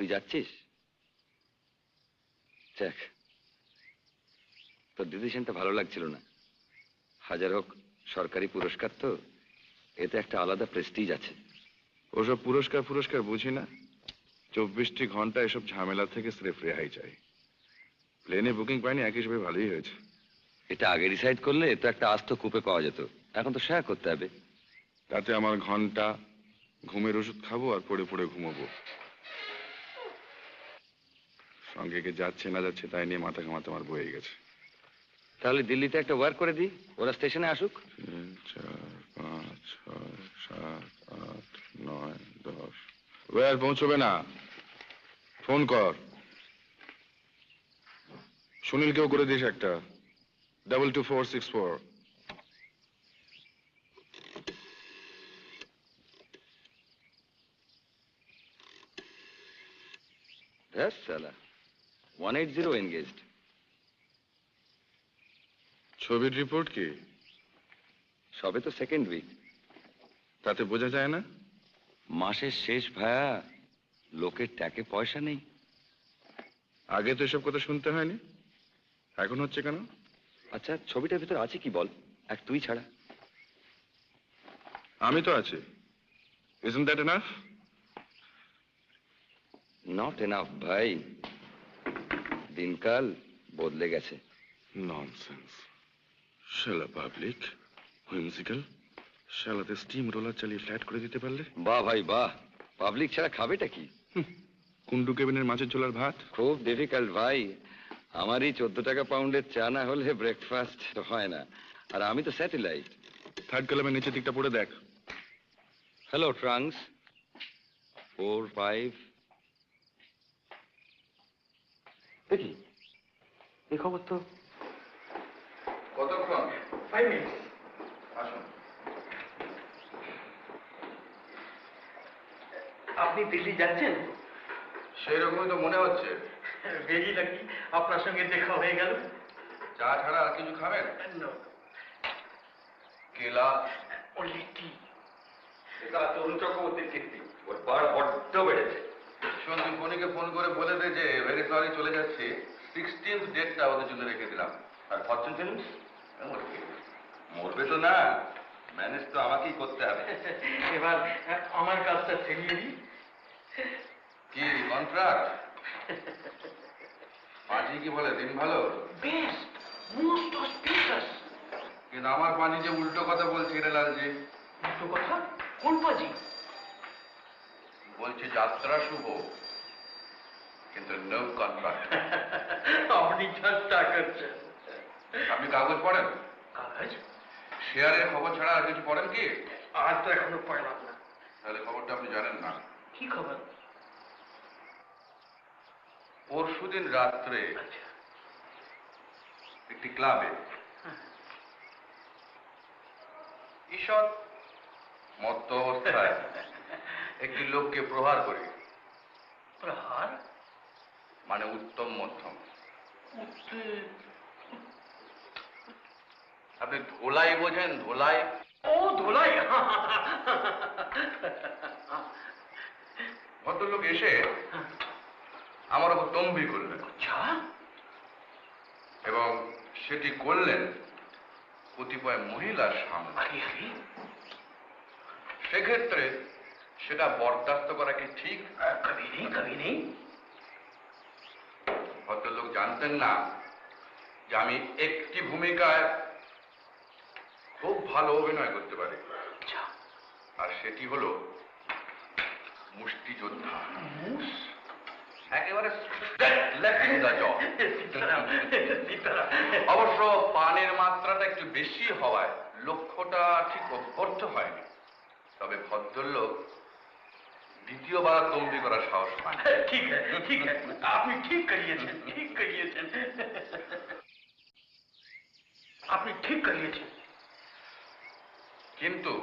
তুই যাচ্ছিস? দেখ, তোর ডিসিশনটা ভালো লাগছিল না। হাজার হোক সরকারি পুরস্কার তো, এতে একটা আলাদা প্রেস্টিজ আছে। ওসব পুরস্কার বুঝি না। 24টি ঘন্টা এসব ঝামেলা থেকে স্রেফ রেহাই চাই। প্লেনে বুকিং পাইনি, এক হিসেবে ভালোই হয়েছে। এটা আগে ডিসাইড করলে তো একটা আস্ত কূপে পাওয়া যেত, এখন তো শেয়ার করতে হবে। তাতে আমার ঘন্টা, ঘুমের ওষুধ খাবো আর পড়ে পড়ে ঘুমাবো। সঙ্গে কে যাচ্ছে না যাচ্ছে তাই নিয়ে মাথা ঘামাতে আমার বয়ে গেছে। তাহলে দিল্লিতে একটা ওয়ার্ক করে দিই, ওরা স্টেশনে আসুক। 3, 4, 5, 6, 7, 8, 9, 10। আর পৌঁছবে না, ফোন কর। সুনীলকেও করে দিস একটা, 22464। হ্যাঁ সালা, 180 এনগেজড। ছবির রিপোর্ট কি? সবে তো সেকেন্ড উইক। তাতে বোঝা যায় না? মাসের শেষ ভায়া, লোকের ট্যাকে পয়সা নেই। আগে তো এসব কথা শুনতে হয়নি, এখন হচ্ছে কেন? আচ্ছা, ছবিটার ভিতর আছে কি বল, এক তুই ছাড়া? আমি তো আছি। Isn't that enough? Not enough ভাই, দিনকাল বদলে গেছে। ননসেন্স। শালা পাবলিক, হুইমজিক্যাল, শালাতে স্টিম রোলার চালিয়ে ফ্ল্যাট করে দিতে পারলে। বাহ ভাই বাহ, পাবলিক ছাড়া খাবেটা কি? কুন্ডু কেবিনের মাছের ঝোলার ভাত। খুব ডিফিকাল্ট ভাই, আমারই 14 টাকা পাউন্ডের চা না হলে ব্রেকফাস্ট হয় না, আর আমি তো স্যাটেলাইট। থার্ড কলামের নিচের দিকটা পড়ে দেখ। Hello trunks 4, 5। দেখি এই খবর তো। কতক্ষণ? 5 মিনিট। আসুন। আপনি দিল্লি যাচ্ছেন? সেই রকমই তো মনে হচ্ছে। বেরি নাকি আপনার সঙ্গে দেখা হয়ে গেল। চা ছাড়া আর কিছু খাবেন? No, কেলা? only tea. এটা তরুণ চক্রবর্তীর কীর্তি, ওর বার বড্ড বেড়েছে। শোন, তুই ফোনিকে ফোন করে বলে দে যে ভেরি সরি চলে যাচ্ছি, 16th ডেটটা ওদের জন্য রেখে দিলাম। আর ফরচুন ফিল্মস মরবে তো না, ম্যানেজ তো আমাকেই করতে হবে। এবার আমার কাজটা ছেড়িয়ে দিই। কি কন্ট্রাক্ট? পাঁচি কি বলে, দিন ভালো? Best, most auspicious. কিন্তু আমার পাঁচি যে উল্টো কথা বলছে রে লালজি। দুটো কথা? কোন পাজি? বলছে যাত্রা শুভ, কিন্তু নো কন্ট্রাক্ট। আপনি চেষ্টা করছেন। আপনি কাগজ পড়েন? কাজ? শেয়ারের খবর ছাড়া আর কিছু পড়েন কি? আর তো এখনো পড়লাম না। তাহলে খবরটা আপনি জানেন না। কি খবর? পরশুদিন রাত্রে আচ্ছা, একটি ক্লাবে ঈষৎ মত্ত অবস্থায় একটি লোককে প্রহার করে। প্রহার? মানে উত্তম মধ্যম। আপনি ধোলাই বোঝেন? ধোলাই? ও ধোলাই। ভদ্রলোক এসে আমার ওপর তম্বি করলেন। আচ্ছা, এবং সেটি করলেন কতিপয় মহিলার সামনে। সেক্ষেত্রে সেটা বরদাস্ত করা কি ঠিক? কবি নেই, কবি নেই। ভদ্রলোক জানতেন না যে আমি একটি ভূমিকায় খুব ভালো অভিনয় করতে পারি, আর সেটি হলো মুষ্টিযোদ্ধা। একেবারে অবশ্য পানের মাত্রাটা একটু বেশি হওয়ায় লক্ষ্যটা ঠিক অভ্যর্থ হয়নি। তবে ভদ্রলোক দ্বিতীয়বার তম্বি করার সাহস পান। ঠিক আছে, ঠিক আছে, আপনি ঠিক করিয়েছেন, ঠিক করিয়েছেন, আপনি ঠিক করিয়েছেন। কিন্তু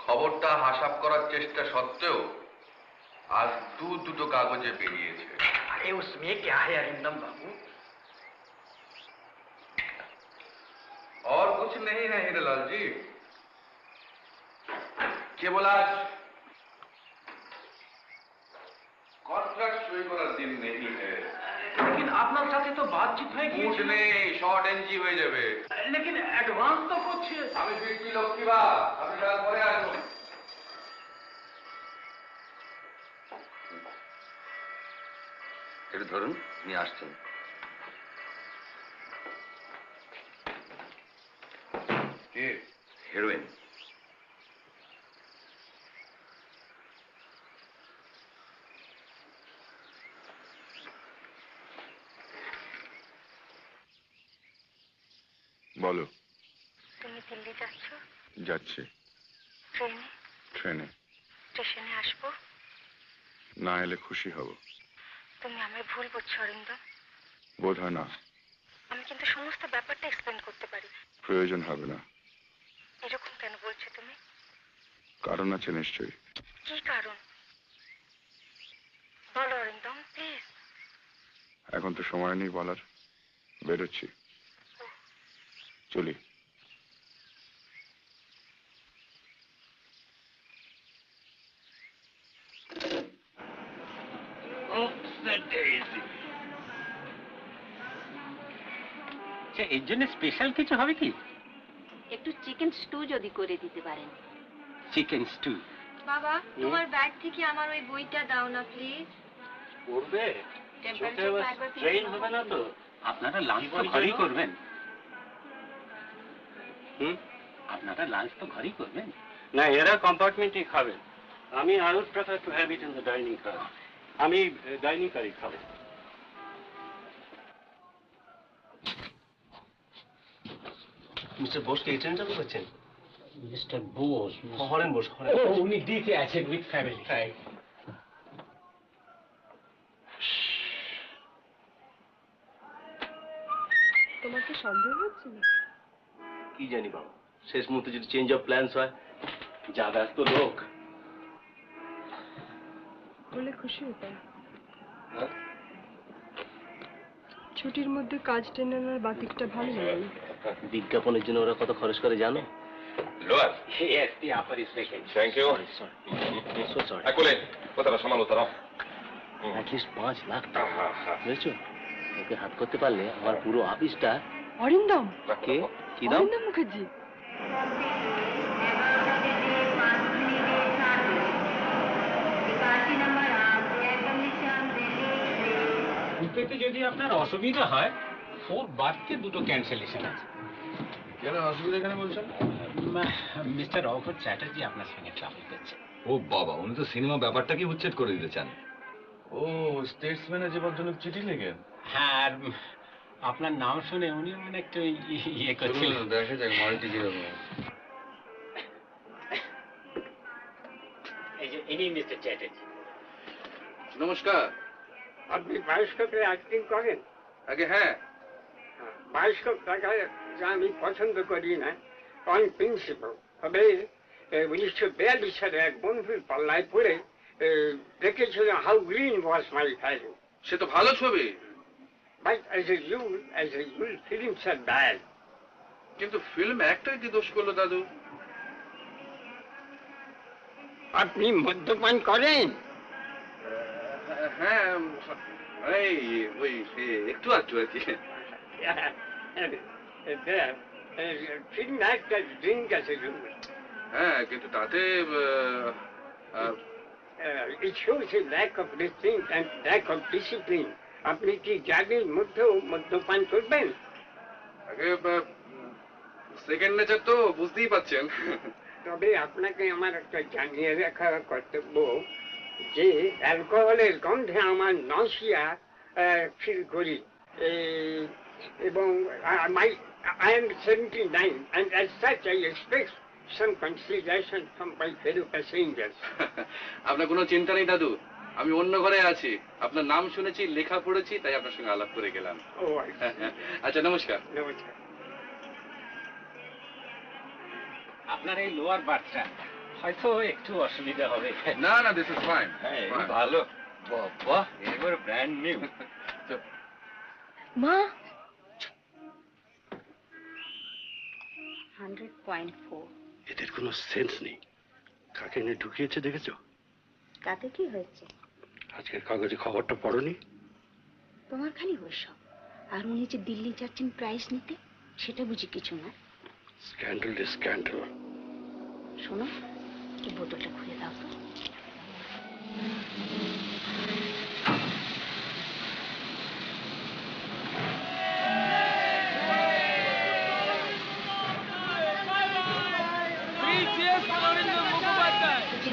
খবরটা হাসাব করার চেষ্টা সত্ত্বেও আজ দুটো কাগজে বেরিয়েছে। अरे उसमें क्या है अरिंदम बाबू? और कुछ नहीं है हीरालाल जी, केवल आज कॉन्ट्रैक्ट सही করার দিন নেই लेकिन আপনার সাথে তো বাতচিত হয়ে মুড গিয়েছে। নেই, শর্ট এনজি হয়ে যাবে। लेकिन অ্যাডভান্স তো করছে। আমি ফিরছি লক্ষ্মীবা, আমি তারপরে আসবো। একটু ধরুন, নিয়ে আসছেন। কে? হেরোইন। বলো। তুমি দিল্লি যাচ্ছ? যাচ্ছি। ট্রেনে? ট্রেনে। স্টেশনে আসবো? না এলে খুশি হব। তুমি আমায় ভুল বুঝছো অরিন্দম। বোধ হয় না। আমি কিন্তু সমস্ত ব্যাপারটা এক্সপ্লেন করতে পারি। প্রয়োজন হবে না। এরকম কেন বলছো তুমি? কারণ আছে নিশ্চয়ই। কি কারণ? বলো অরিন্দম, প্লিজ। এখন তো সময় নেই বলার। বেরোচ্ছি। চলি। এর জন্য স্পেশাল কিছু হবে কি? একটু চিকেন স্টু যদি করে দিতে পারেন। Chicken stew. বাবা, তোমার ব্যাগ থেকে আমার ওই বইটা দাও না প্লিজ। করবে? টেম্পারেচারটা একবার ট্রেন হবে না তো? আপনারা লাঞ্চ তো ঘরেই করবেন। আপনারা লাঞ্চ তো ঘরেই করবেন। না, এরা কম্পার্টমেন্টে খাবেন। আমি I would prefer to have it in the dining car. আমি ডাইনিং কারই খাবো। মিস্টার বোসকে এই ট্রেনটা করছেন? মিস্টার বোস। হরেন বোস, হরেন। উনি দিতে আছেন উইথ ফ্যামিলি। তোমার কি সন্দেহ হচ্ছে না? কি জানি বাবা, শেষ মুহূর্তে যদি চেঞ্জ অফ প্ল্যান্স হয়। যা ব্যস্ত লোক। বলে খুশি হতাম। হ্যাঁ? ছুটির মধ্যে কাজ টেনে আনার বাতিকটা ভালো লাগে না। বিজ্ঞাপনের জন্য ওরা কত খরচ করে জানো? Lower, Yes, the upper is vacant. Thank you. So sorry. কোলে কথাটা সামালো তারা। At least 5 লাখ টাকা। বুঝেছো? ওকে হাত করতে পারলে আমার পুরো অফিসটা। অরিন্দম, কে? কি দাম? অরিন্দম মুখার্জি। দুটোতে যদি আপনার অসুবিধা হয়, 4 বারকে দুটো ক্যান্সেলেশন আছে। কেন অসুবিধা এখানে বলছেন? মিস্টার অঘর চ্যাটার্জি আপনার সঙ্গে ট্রাভেল করছে। ও বাবা, উনি তো সিনেমা ব্যাপারটাকে উচ্ছেদ করে দিতে চান। ও স্টেটসম্যানে যে ভদ্রলোক চিঠি লেখেন। হ্যাঁ, আর আপনার নাম শুনে উনি মানে একটু ইয়ে করছিলেন। দেখা যাক মালটি কিরকম। এই যে ইনি মিস্টার চ্যাটার্জি। নমস্কার। আপনি বায়োস্কোপে অ্যাক্টিং করেন? আগে হ্যাঁ। বায়োস্কোপ দেখায় আমি পছন্দ করি না অন প্রিন্সিপাল। তবে 1942 সালে এক বন্ধুর পাল্লায় পড়ে দেখেছিল how green was my valley. সে তো ভালো ছবি, but as a rule films are bad. কিন্তু ফিল্ম একটাই কি দোষ করলো দাদু? আপনি মদ্যপান করেন? হ্যাঁ, এই ওই একটু আধটু আর কি। ফিল্ম একটা ড্রিঙ্ক আছে। হ্যাঁ, কিন্তু তাতে it shows a lack of restraint and lack of discipline. আপনি কি জাতির মধ্যেও মদ্যপান করবেন? আগে সেকেন্ড নেচার তো বুঝতেই পাচ্ছেন। তবে আপনাকে আমার একটা জানিয়ে রাখা কর্তব্য যে অ্যালকোহলের গন্ধে আমার নসিয়া ফিল করি, এবং I am 79 and as such I expect some consideration from my fellow passengers. আপনার কোনো চিন্তা নেই দাদু, আমি অন্য ঘরে আছি। আপনার নাম শুনেছি, লেখা পড়েছি, তাই আপনার সঙ্গে আলাপ করে গেলাম। ও আচ্ছা, নমস্কার। নমস্কার। আপনার এই লোয়ার বার্থটা হয়তো একটু অসুবিধা হবে। না না, দিস ইজ ফাইন। হ্যাঁ, ভালো। বাহ, এবার ব্র্যান্ড নিউ। মা, 100.4। এদের কোনো সেন্স নেই। কাকে এনে ঢুকিয়েছে দেখেছো? তাতে কি হয়েছে? আজকের কাগজে খবরটা পড়োনি? তোমার খালি ওইসব। আর উনি যে দিল্লি যাচ্ছেন প্রাইজ নিতে, সেটা বুঝি কিছু না। Scandal scandal. শোনো, এই বোতলটা খুলে দাও তো।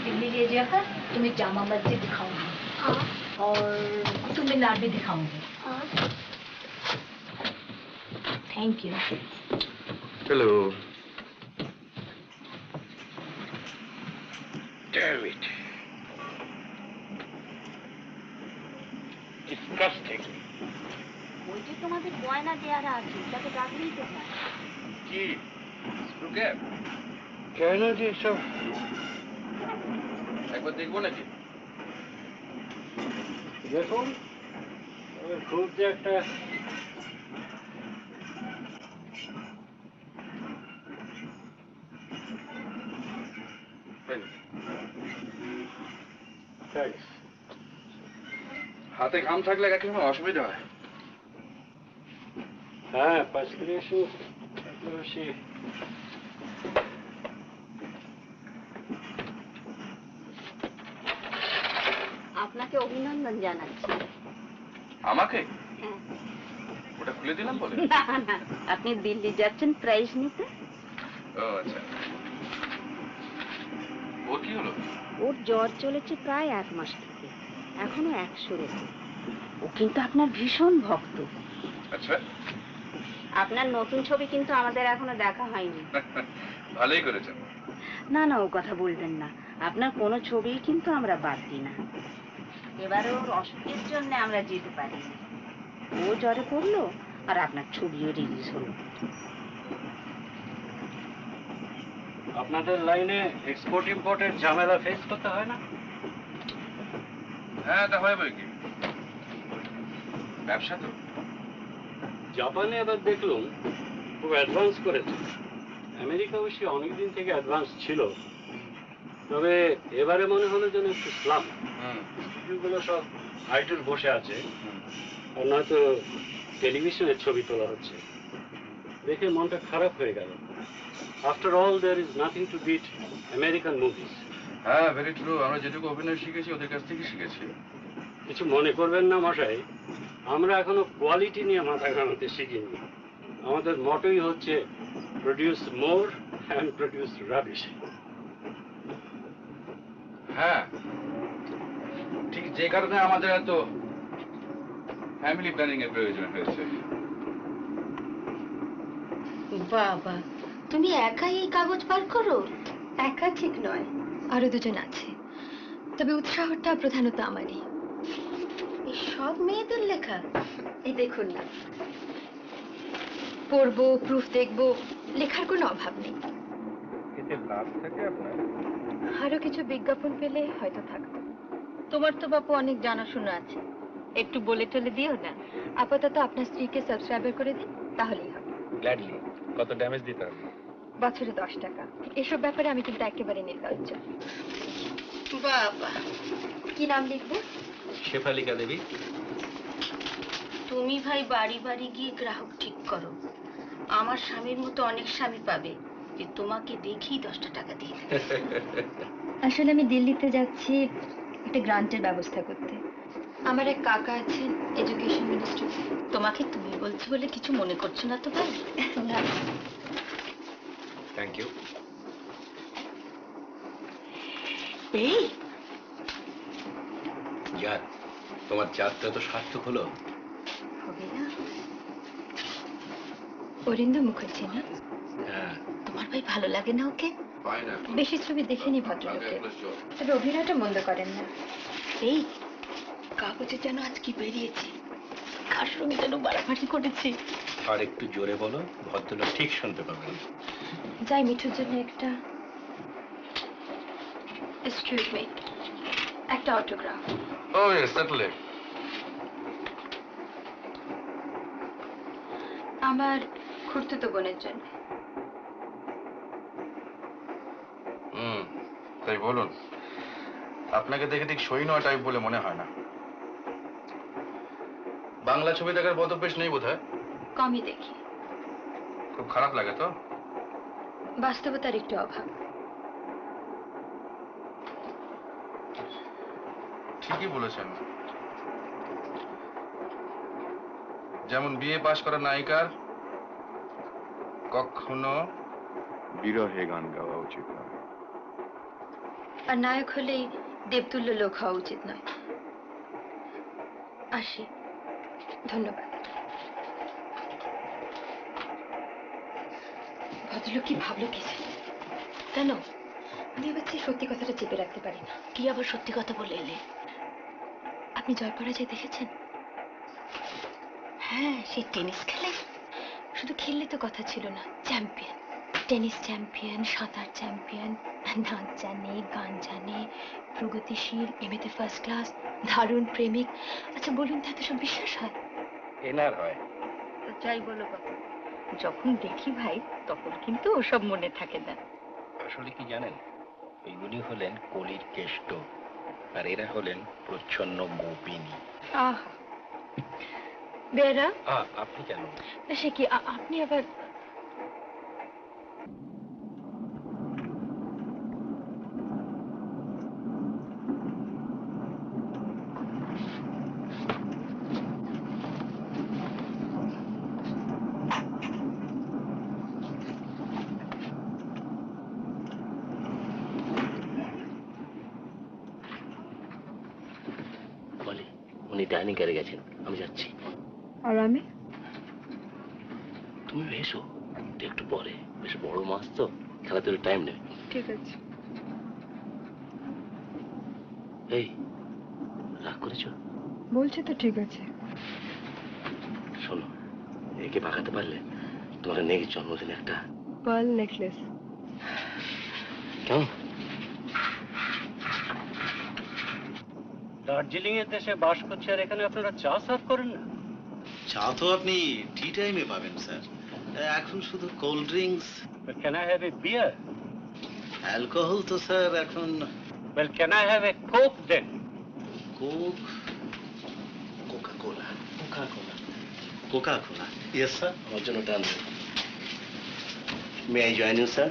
दिल्ली ले जाकर तुम्हें जामा मस्जिद दिखाऊंगी और कुतुब मीनार भी दिखाऊंगी। Thank you. Hello. Damn it. Disgusting. ওই যে তোমাদের গয়না দেওয়ার আছে, তাকে ডাকলেই তো হয়। কি? কেন যে সব একবার দেখবো নাকি? দেখুন, খুব যে একটা হাতে ঘাম থাকলে এক সময় অসুবিধা হয়। হ্যাঁ, পার্সপিরেশন বেশি। আপনাকে অভিনন্দন জানাচ্ছি। আমাকে? হ্যাঁ। ওটা খুলে দিলাম বলে? না না, আপনি দিল্লি যাচ্ছেন প্রাইজ নিতে। ও আচ্ছা। ওর কি হলো? ওর জ্বর চলেছে প্রায় 1 মাস থেকে, এখনো 100-এর উপর। ও কিন্তু আপনার ভীষণ ভক্ত। আচ্ছা। আপনার নতুন ছবি কিন্তু আমাদের এখনো দেখা হয়নি। ভালোই করেছেন। না না, ও কথা বলবেন না। আপনার কোনো ছবি কিন্তু আমরা বাদ দিই না। এবারে ওর অসুখের জন্য আমরা যেতে পারি। ও জ্বরে পড়লো আর আপনার ছবিও রিলিজ হলো। আপনাদের লাইনে এক্সপোর্ট ইম্পোর্টের ঝামেলা ফেস করতে হয় না? হ্যাঁ, তা হয় বই কি, ব্যবসা তো। জাপানে এবার দেখলাম খুব অ্যাডভান্স করেছে। আমেরিকা অবশ্যই অনেকদিন থেকে অ্যাডভান্স ছিল, তবে এবারে মনে হলো যেন একটু স্লাম। স্টুডিওগুলো সব আইডল বসে আছে, আর নয়তো টেলিভিশনের ছবি তোলা হচ্ছে। দেখে মনটা খারাপ হয়ে গেল। After all there is nothing to beat American movies. হ্যাঁ, ভেরি ট্রু। আমরা যেটুকু অভিনয় শিখেছি ওদের কাছ থেকে শিখেছি। কিছু মনে করবেন না মশাই, আমরা এখনো কোয়ালিটি নিয়ে মাথা ঘামাতে শিখিনি। আমাদের মটোই হচ্ছে produce more and produce rubbish. হ্যাঁ, ঠিক যে কারণে আমাদের এত ফ্যামিলি প্ল্যানিং এর প্রয়োজন হয়েছে। বাবা, তুমি একাই এই কাগজ পার করো? একা ঠিক নয়, আরো দুজন আছে, তবে উৎসাহটা প্রধানত আমারই। এই সব মেয়েদের লেখা? এই দেখুন না, পড়বো, প্রুফ দেখবো, লেখার কোনো অভাব নেই। এতে লাভ থাকে আপনার? আরো কিছু বিজ্ঞাপন পেলে হয়তো থাকতো। তোমার তো বাপু অনেক জানাশোনা আছে, একটু বলে টলে দিও না। আপাতত আপনার স্ত্রীকে সাবস্ক্রাইবার করে দিন, তাহলেই হবে। গ্ল্যাডলি। কত ড্যামেজ দিতে হবে? বছরে 10 টাকা। এসব ব্যাপারে আমি কিন্তু একেবারে নির্লজ্জ। বাবা, কি নাম লিখবো? শেফালিকা দেবী। তুমি ভাই বাড়ি বাড়ি গিয়ে গ্রাহক ঠিক করো। আমার স্বামীর মতো অনেক স্বামী পাবে যে তোমাকে দেখেই 10টা টাকা দিয়ে দেবে। আসলে আমি দিল্লিতে যাচ্ছি একটা গ্রান্টের ব্যবস্থা করতে। আমার এক কাকা আছেন এডুকেশন মিনিস্ট্রি। তোমাকে তুমি বলছো বলে কিছু মনে করছো না তো ভাই? না, থ্যাংক ইউ। এই যাক, তোমার যাত্রা তো সার্থক হলো। হবে না? অরিন্দম মুখার্জি না? হ্যাঁ। তোমার ভাই ভালো লাগে না ওকে? বেশি ছবি দেখেনি ভদ্রলোকে, তবে অভিনয়টা মন্দ করেন না। এই কাগজে যেন আজ কি বেরিয়েছে, কার সঙ্গে যেন বাড়াবাড়ি করেছে। আর একটু জোরে বলো, ভদ্রলোক ঠিক শুনতে পাবেন। যাই মিঠুর জন্য একটা, এক্সকিউজ মি, একটা অটোগ্রাফ। ও ইয়েস, সার্টেনলি। আমার খুড়তুতো বোনের জন্য। তাই বলুন। আপনাকে দেখে ঠিক সই নয় টাইপ বলে মনে হয় না। বাংলা ছবি দেখার বদভ্যাস নেই বোধহয়। কমই দেখি। খুব খারাপ লাগে তো। বাস্তবতার একটু অভাব। ঠিকই বলেছেন। যেমন বিএ পাশ করা নায়িকার কখনো বিরহে গান গাওয়া উচিত নয়। আর নায়ক হলেই দেবতুল্য লোক হওয়া উচিত নয়। আসি, ধন্যবাদ। ভদ্রলোক কি ভাবলো কি জানি? কেন আমি এবার সেই সত্যি কথাটা চেপে রাখতে পারি না। কি আবার সত্যি কথা বলে এলে? আপনি জয় পরাজয় দেখেছেন? হ্যাঁ, সেই টেনিস খেলে শুধু খেললে তো কথা ছিল না, চ্যাম্পিয়ন, টেনিস চ্যাম্পিয়ন, সাঁতার চ্যাম্পিয়ন, নাচ জানে, গান জানে, প্রগতিশীল, এমএতে ফার্স্ট ক্লাস, দারুণ প্রেমিক। আচ্ছা বলুন তো, এত সব বিশ্বাস হয়? এনার হয়। যাই বলো কথা, যখন দেখি ভাই তখন কিন্তু ওসব মনে থাকে না। আসলে কি জানেন, এইগুলি হলেন কলির কেষ্ট, আর এরা হলেন প্রচ্ছন্ন গোপিনী। আহা, বেরা, আপনি কেন? সে কি আপনি আবার? বলি, উনি ডাইনিং করে গেছেন, আমি যাচ্ছি। আর আমি? তুমি এসো একটু পরে, বেশ বড় মাছ তো, খেলাধুলোর টাইম নেই। ঠিক আছে। এই, রাগ করেছো? বলছে তো ঠিক আছে। শোনো, একে পাকাতে পারলে তোমার নেই জন্মদিনে একটা পার্ল নেকলেস। কেমন? দার্জিলিং এর দেশে বাস করছে আর এখানে আপনারা চা সার্ভ করেন না? চা তো আপনি টি টাইমে পাবেন স্যার, এখন শুধু cold drinks. Can I have a beer? Alcohol তো স্যার এখন। Well can I have a Coke then? Coke, Coca Cola. Coca Cola, Coca Cola. Yes sir. আমার জন্য টান। May I join you sir?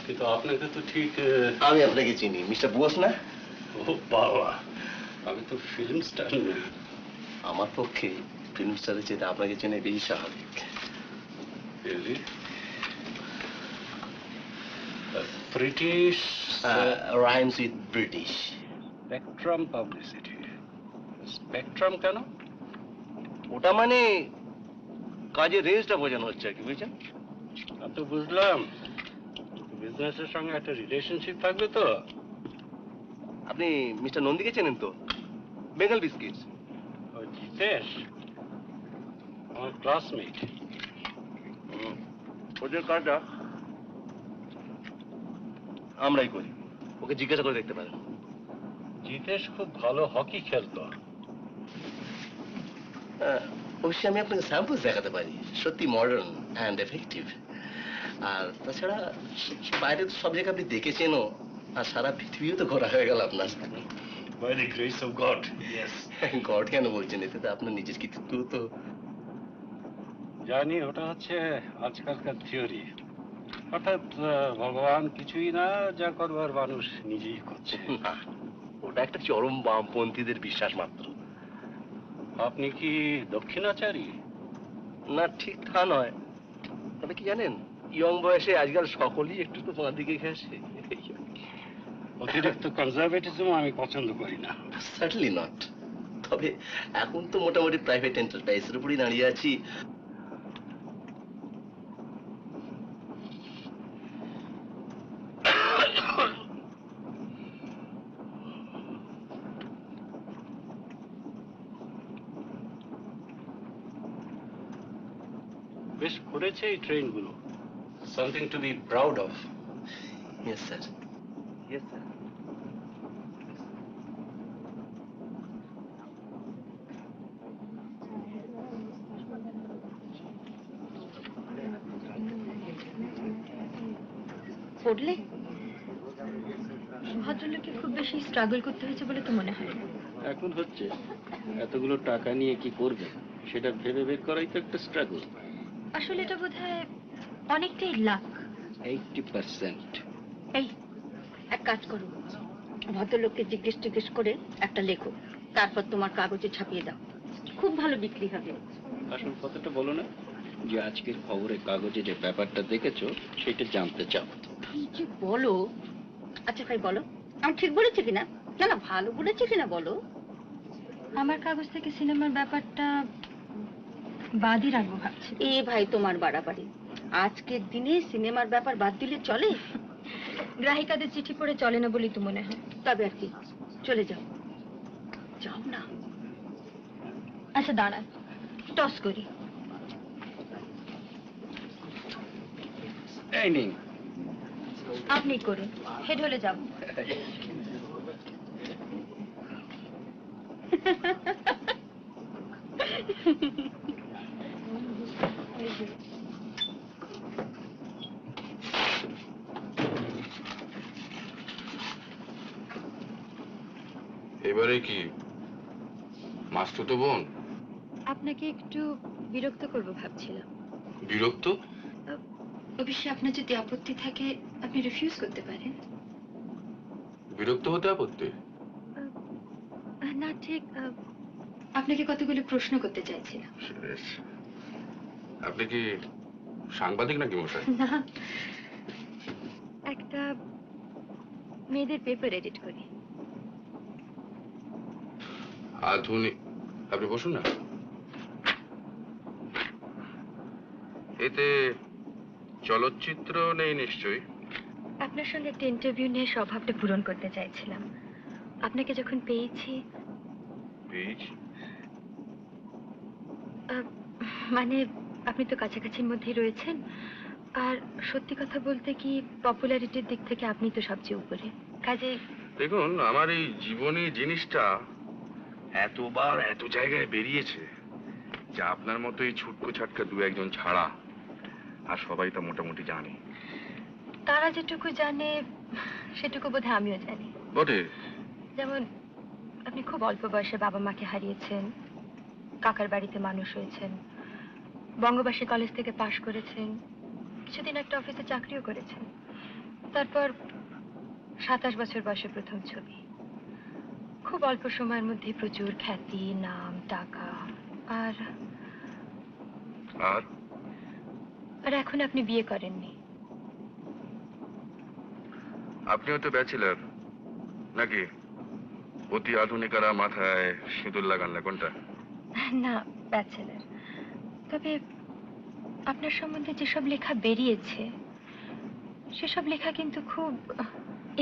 কিন্তু আপনাকে তো ঠিক। আমি আপনাকে চিনি, মিস্টার বোস না? ও বাবা, আমি তো ফিল্ম স্টার নই। আমার পক্ষে ফিল্ম স্টারের চেয়ে আপনাকে চেনে বেশি স্বাভাবিক। Really? British rhymes with British. Spectrum Publicity. Spectrum কেন? ওটা মানে কাজের রেঞ্জটা বোঝানো হচ্ছে আর কি, বুঝছেন? আমি তো বুঝলাম, বিজনেসের সঙ্গে একটা রিলেশনশিপ থাকবে তো। আপনি মিস্টার নন্দীকে চেনেন তো? বেঙ্গল বিস্কিটস। ও জিতেশ, আমার ক্লাসমেট। ওদের কাজটা আমরাই করি, ওকে জিজ্ঞাসা করে দেখতে পারেন। জিতেশ খুব ভালো হকি খেলতো। অবশ্যই আমি আপনাকে স্যাম্পলস দেখাতে পারি, সত্যি মডার্ন অ্যান্ড এফেক্টিভ। আর তাছাড়া বাইরে তো সব জায়গায় আপনি দেখেছেনও, আর সারা পৃথিবীও তো ঘোরা হয়ে গেল আপনার। By the grace of God, yes. God কেন বলছেন, এতে তো আপনার নিজের কৃতিত্ব তো। জানি, ওটা হচ্ছে আজকালকার থিওরি, অর্থাৎ ভগবান কিছুই না, যা করবার মানুষ নিজেই করছে। না, ওটা একটা চরম বামপন্থীদের বিশ্বাস মাত্র। আপনি কি দক্ষিণাচারী? না, ঠিক তা নয়, তবে কি জানেন, ইয়ং বয়সে আজকাল সকলেই একটু তো বাঁ দিকে ঘেঁষে। অতিরিক্ত কনজারভেটিজম আমি পছন্দ করি না। Certainly not. তবে এখন তো মোটামুটি প্রাইভেট এন্টারপ্রাইজের উপরই দাঁড়িয়ে আছি। বেশ করেছে এই ট্রেনগুলো, something to be proud of. Yes sir, yes sir. পড়লে? ভদ্র ভদ্রলোককে খুব বেশি স্ট্রাগল করতে হয়েছে বলে তো মনে হয় না। এখন হচ্ছে এতগুলো টাকা নিয়ে কি করবে সেটা ভেবে বের করাই তো একটা স্ট্রাগল। আসলে এটা বোধহয় অনেকটাই লাক। 80%। এই এক কাজ করো, ভদ্রলোককে জিজ্ঞেস করে একটা লেখো, তারপর তোমার কাগজে ছাপিয়ে দাও, খুব ভালো বিক্রি হবে। আসল কথাটা বলো না, যে আজকের খবরের কাগজে যে ব্যাপারটা দেখেছো সেটা জানতে চাও। কি যে বলো। আচ্ছা তাই বলো, আমি ঠিক বলেছি কিনা, না না ভালো বলেছি কিনা বলো। আমার কাগজ থেকে সিনেমার ব্যাপারটা বাদই রাখবো ভাবছি। এ ভাই তোমার বাড়াবাড়ি, আজকের দিনে সিনেমার ব্যাপার বাদ দিলে চলে? গ্রাহিকাদের চিঠি পড়ে চলে না বলেই তো মনে হয়। তবে আর কি, চলে যাও, যাও না। আচ্ছা দাঁড়ান, টস করি। এই নিন। আপনি করুন, হেড হলে যাব। এবারে কি মাস্তুতো বোন? আপনাকে একটু বিরক্ত করব ভাবছিলাম। বিরক্ত? অবশ্যই আপনার যদি আপত্তি থাকে আপনি রিফিউজ করতে পারেন। বিরক্ত হতে আপত্তি? না ঠিক, আপনাকে কতগুলো প্রশ্ন করতে চাইছিলাম। আপনি কি সাংবাদিক নাকি মশাই? না, একটা মেয়েদের পেপার এডিট করি। আধুনিক? আপনি বসুন না। এতে চলচ্চিত্র নেই নিশ্চয়ই? আপনার সঙ্গে একটা ইন্টারভিউ নিয়ে স্বভাবটা পূরণ করতে চাইছিলাম। আপনাকে যখন পেয়েছি, মানে আপনি তো কাছাকাছির মধ্যেই রয়েছেন, আর সত্যি কথা বলতে কি পপুলারিটির দিক থেকে আপনি তো সবচেয়ে উপরে। কাজে দেখুন, আমার এই জীবনী জিনিসটা এতবার এত জায়গায় বেরিয়েছে যে আপনার মতো এই ছুটকো ছাটকা দু একজন ছাড়া আর সবাই তা মোটামুটি জানে। তারা যেটুকু জানে সেটুকু বোধহয় আমিও জানি। বটে। যেমন আপনি খুব অল্প বয়সে বাবা মাকে হারিয়েছেন, কাকার বাড়িতে মানুষ হয়েছেন, বঙ্গবাসী কলেজ থেকে পাশ করেছেন, কিছুদিন একটা অফিসে চাকরিও করেছেন, তারপর 27 বছর বয়সে প্রথম ছবি, খুব অল্প সময়ের মধ্যে প্রচুর খ্যাতি, নাম, টাকা, আর আর আর এখন আপনি বিয়ে করেননি। আপনিও তো ব্যাচেলার নাকি? অতি আধুনিকারা মাথায় সিঁদুর লাগান না, কোনটা? না, ব্যাচেলার। তবে আপনার সম্বন্ধে যেসব লেখা বেরিয়েছে সেসব লেখা কিন্তু খুব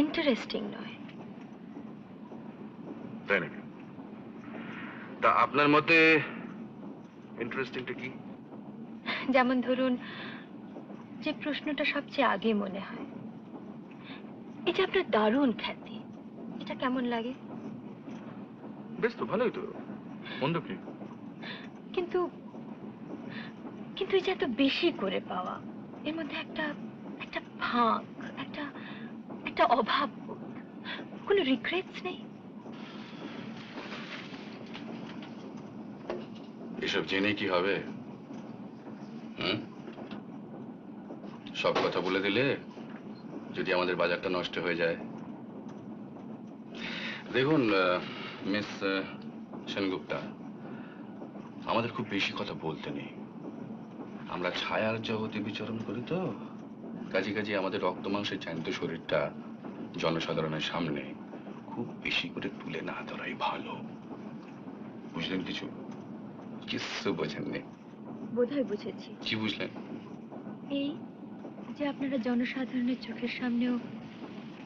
ইন্টারেস্টিং নয়। তাই নাকি? তা আপনার মতে ইন্টারেস্টিংটা কি? যেমন ধরুন, যে প্রশ্নটা সবচেয়ে আগে মনে হয়, এই যে আপনার দারুণ খ্যাতি, এটা কেমন লাগে? বেশ তো, ভালোই তো, মন্দ কি? কিন্তু কিন্তু এই যে এত বেশি করে পাওয়া, এর মধ্যে একটা একটা ভাগ, একটা একটা অভাব বোধ, কোনো রিগ্রেটস নেই? এসব জেনে কি হবে? সব কথা বলে দিলে যদি আমাদের বাজারটা নষ্ট হয়ে যায়। দেখুন মিস সেনগুপ্তা, আমাদের খুব বেশি কথা বলতে নেই। আমরা ছায়ার জগতে বিচরণ করি তো, কাজে কাজে আমাদের রক্ত মাংসের জ্যান্ত শরীরটা জনসাধারণের সামনে খুব বেশি করে তুলে না ধরাই ভালো। বুঝলেন কিছু? কিছু বোঝেননি? বোধহয় বুঝেছি। কি বুঝলেন? এই যে আপনারা জনসাধারণের চোখের সামনেও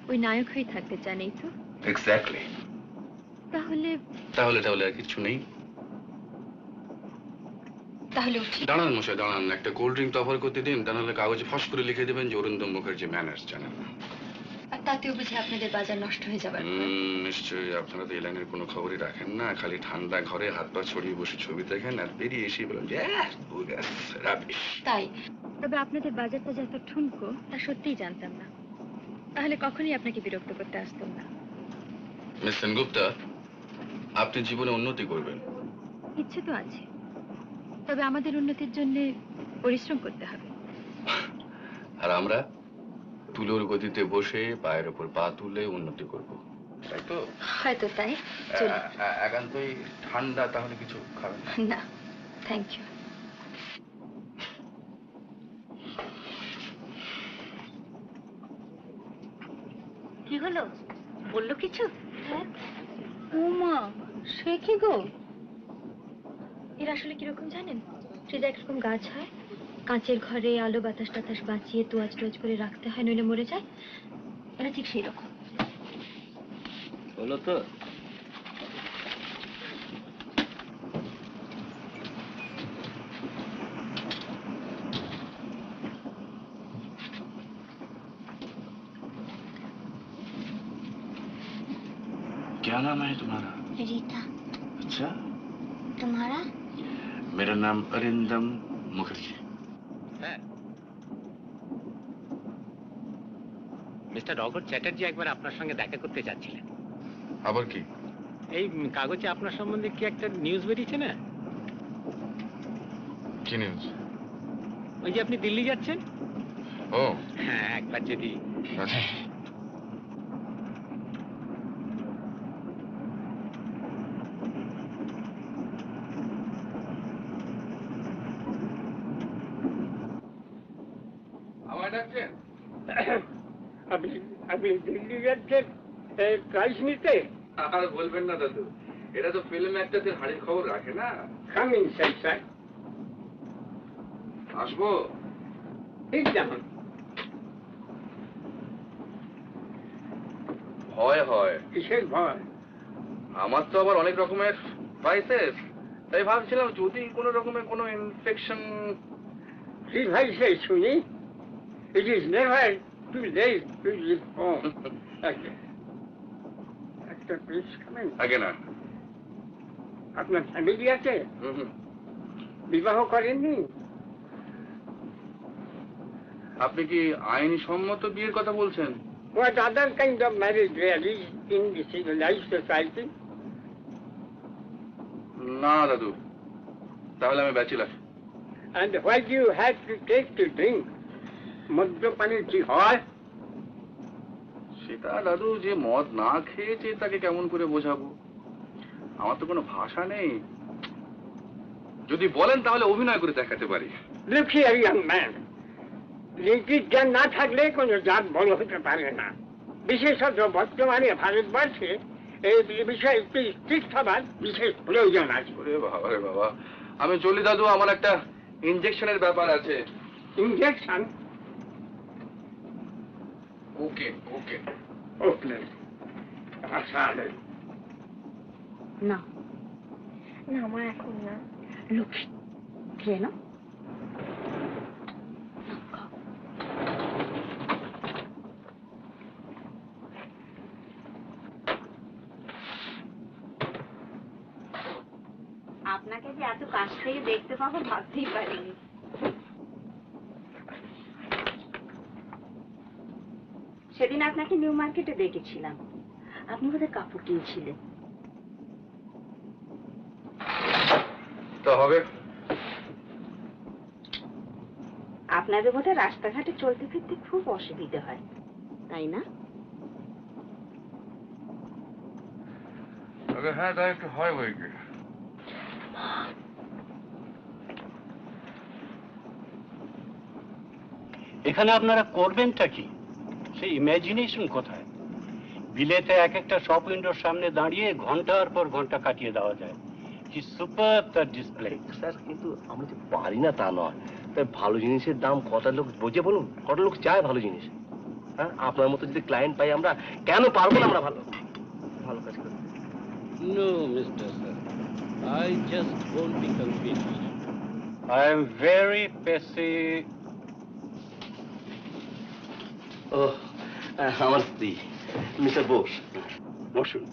ওই নায়ক হয়ে থাকতে চান, এই তো? এক্স্যাক্টলি। তাহলে তাহলে তাহলে আর কিছু নেই। তাহলে উঠি। দাঁড়ান মশাই, দাঁড়ান, একটা কোল্ড ড্রিঙ্ক তো অফার করতে দিন, তা নাহলে কাগজে ফস করে লিখে দেবেন যে অরিন্দম মুখার্জি ম্যানার্স জানেন না। আর তাতেও বুঝি আপনাদের বাজার নষ্ট হয়ে যাবার ভয়? নিশ্চয়ই। আপনারা তো এই লাইনের কোনো খবরই রাখেন না, খালি ঠান্ডা ঘরে হাত পা ছড়িয়ে বসে ছবি দেখেন আর বেরিয়ে এসে বলেন যে রাবিশ। তাই? তবে আপনাদের বাজারটা যত ঠুনকো তা সত্যিই জানতাম না। তাহলে কখনই আপনাকে বিরক্ত করতে আসতাম না। মিস সেনগুপ্তা, আপনি জীবনে উন্নতি করবেন। ইচ্ছে তো আছে, তবে আমাদের উন্নতির জন্য পরিশ্রম করতে হবে। আর আমরা তুলোর গতিতে বসে পায়ের ওপর পা তুলে উন্নতি করব, তাই তো? হয়তো তাই। চলুন। একান্তই ঠান্ডা, তাহলে কিছু খাবেন না? না, থ্যাংক ইউ। কি হলো, বললো কিছু? হ্যাঁ, উমা, সে কি গো? এর আসলে কিরকম জানেন? সে যে একরকম গাছ হয়, কাঁচের ঘরে আলো বাতাস টাতাস বাঁচিয়ে তোয়াজ টোয়াজ করে রাখতে হয়, নইলে মরে যায়। এরা ঠিক সেই রকম। হলো তো? क्या नाम है तुम्हारा? रीता। अच्छा, तुम्हारा? मेरा नाम अरिंदम मुखर्जी। মিস্টার রঘুর চ্যাটার্জি একবার আপনার সঙ্গে দেখা করতে যাচ্ছিলেন। আবার কি? এই কাগজে আপনার সম্বন্ধে কি একটা নিউজ বেরিয়েছে না? কি নিউজ? ওই যে আপনি দিল্লি যাচ্ছেন। ও হ্যাঁ, একবার যদি। আচ্ছা, আমার ডাকছেন? আপনি আপনি দিল্লি যাচ্ছেন প্রাইজ নিতে? আর বলবেন না দাদু, এটা তো ফিল্ম অ্যাক্টরদের হাড়ির খবর রাখে না। Coming sir. আসবো? ঠিক যেমন। ভয় হয়। কিসের ভয়? আমার তো আবার অনেক রকমের ভাইসেস, তাই ভাবছিলাম যদি কোনো রকমের কোনো ইনফেকশন। কি ভাইসেস শুনি? It is never too late to leave home. একটা প্লিজ খাবেন? আগে না। আপনার ফ্যামিলি আছে? বিবাহ করেননি? আপনি কি আইনি সম্মত বিয়ের কথা বলছেন? What other kind of marriage there is in the civilized society? না দাদু, তাহলে আমি bachelor. And why do you have to take to drink? মদ্যপানে কি হয়? সেটা দাদু, যে মদ না খেয়েছে তাকে কেমন করে বোঝাবো? আমার তো কোনো ভাষা নেই। যদি বলেন তাহলে অভিনয় করে দেখাতে পারি। Look here, young man. নীতির জ্ঞান না থাকলে কোনো জাত বড় হতে পারে না। বিশেষত বর্তমানে ভারতবর্ষে এই বিষয়ে একটু স্ট্রিক্ট হবার বিশেষ প্রয়োজন আছে। ওরে বাবা রে বাবা, আমি চলি দাদু, আমার একটা ইনজেকশনের ব্যাপার আছে। ইনজেকশন? ওকে ওকে ওকে। আচ্ছা না না, আমার এখন না। লক্ষ্মী, খেয়ে নাও। আপনাকে যে এত কাছ থেকে দেখতে পাবো ভাবতেই পারিনি। সেদিন আপনাকে নিউ মার্কেটে দেখেছিলাম, আপনি বোধহয় কাপড় কিনছিলেন। তো হবে। আপনাদের বোধহয় রাস্তাঘাটে চলতে ফিরতে খুব অসুবিধা হয়, তাই না? হ্যাঁ, তাই একটু হয় বই কি। এখানে আপনারা করবেনটা কি? সেই ইমাজিনেশন কোথায়? বিলেতে এক একটা শপ উইন্ডোর সামনে দাঁড়িয়ে ঘন্টার পর ঘন্টা কাটিয়ে দেওয়া যায়। কি সুপার তার ডিসপ্লে। স্যার, কিন্তু আমরা যে পারি না তা নয়। তাই ভালো জিনিসের দাম কটা লোক বোঝে বলুন? কটা লোক চায় ভালো জিনিস? হ্যাঁ, আপনার মতো যদি ক্লায়েন্ট পাই আমরা, কেন পারবো না আমরা ভালো ভালো কাজ করতে? No, Mr. Sir. I just won't be convinced. I am very pessimistic. ও, আমার স্ত্রী মিস্টার বোস। বসুন।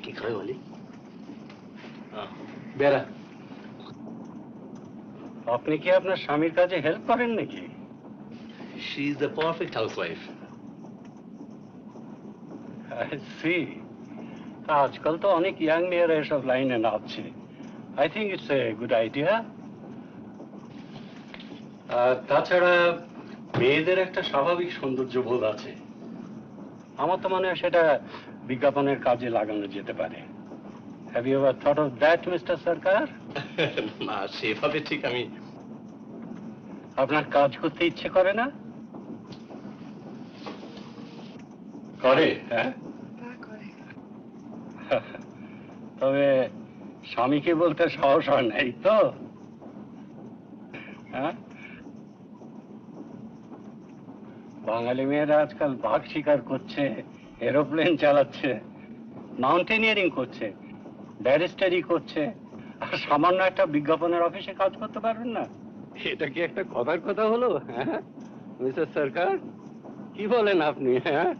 কি খাবে বলি? বেড়া। আপনি কি আপনার স্বামীর কাজে হেল্প করেন নাকি? She is the perfect housewife. C আজকাল তো অনেক ইয়াং মেয়েরা এসব লাইনে নামছে। I think it's a good idea. তাছাড়া মেয়েদের একটা স্বাভাবিক সৌন্দর্য বোধ আছে, আমার তো মনে হয় সেটা বিজ্ঞাপনের কাজে লাগানো যেতে পারে। Have you ever thought of that Mister Sarkar? না, সেভাবে ঠিক আমি আপনার কাজ করতে ইচ্ছে করে না? করে, হ্যাঁ? তবে স্বামীকে বলতে সাহস হয় নাই তো? হ্যাঁ, বাঙালি মেয়েরা আজকাল বাঘ শিকার করছে, এরোপ্লেন চালাচ্ছে, মাউন্টেনিয়ারিং করছে, ব্যারিস্টারি করছে, আর সামান্য একটা বিজ্ঞাপনের অফিসে কাজ করতে পারবেন না? এটা কি একটা কথার কথা হলো? হ্যাঁ মিস্টার সরকার, কি বলেন আপনি? হ্যাঁ,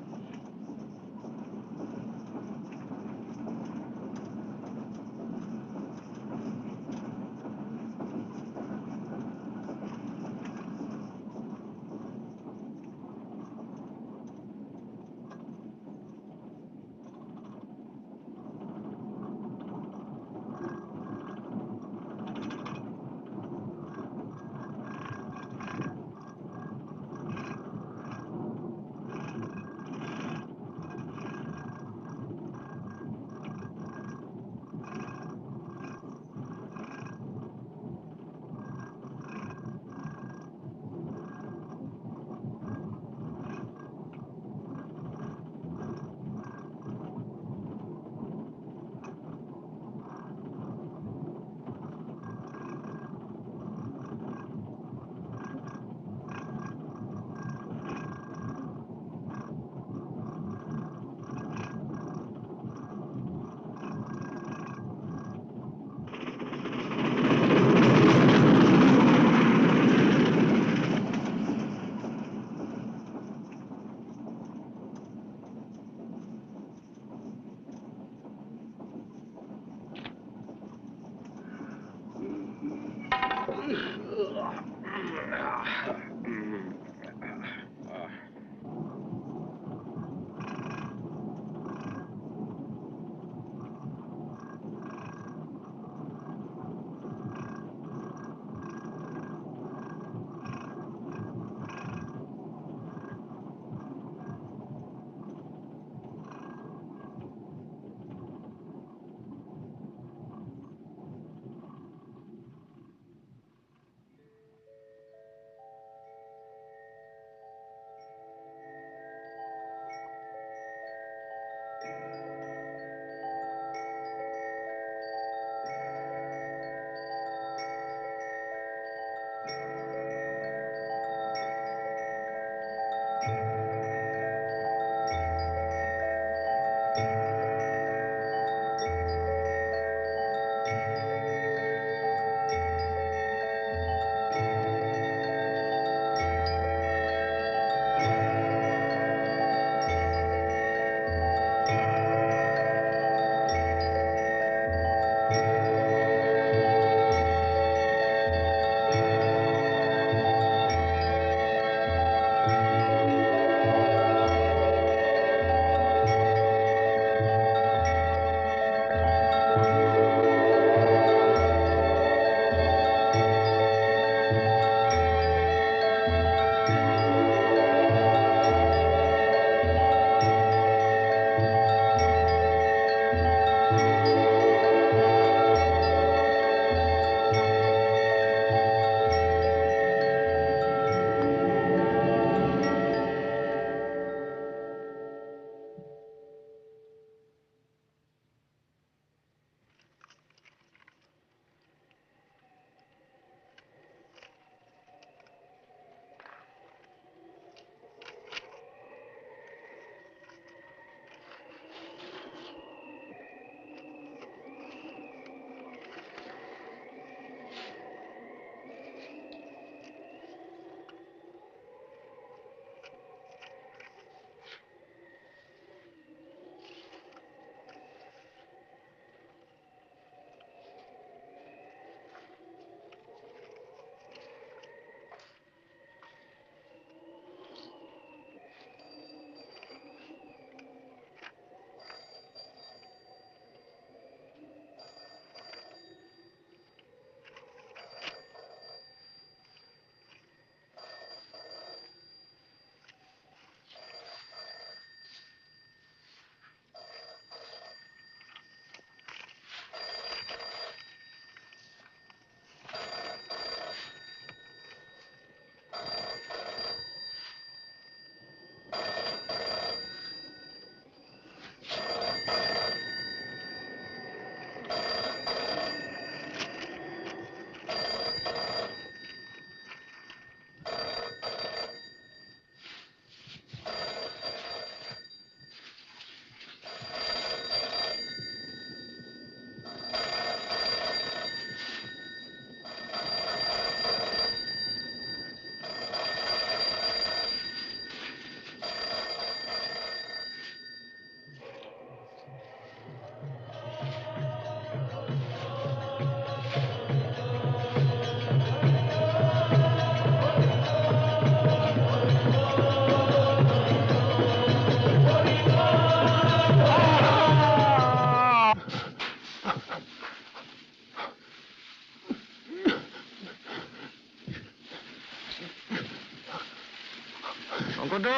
শঙ্করদা,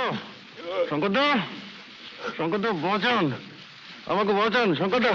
শঙ্করদা, শঙ্করদা বাঁচান, আমাকে বাঁচান শঙ্করদা।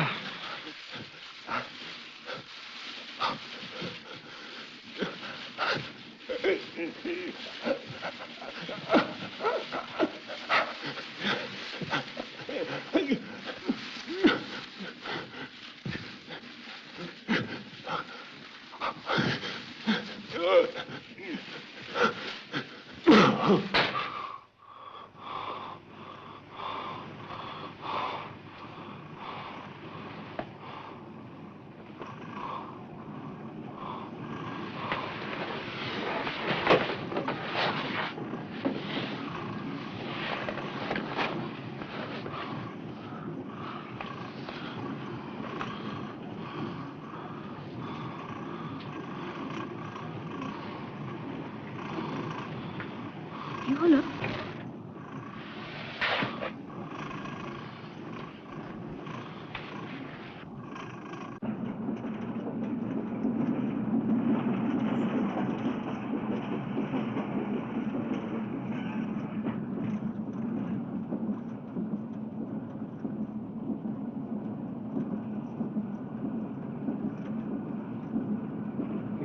কি হলো?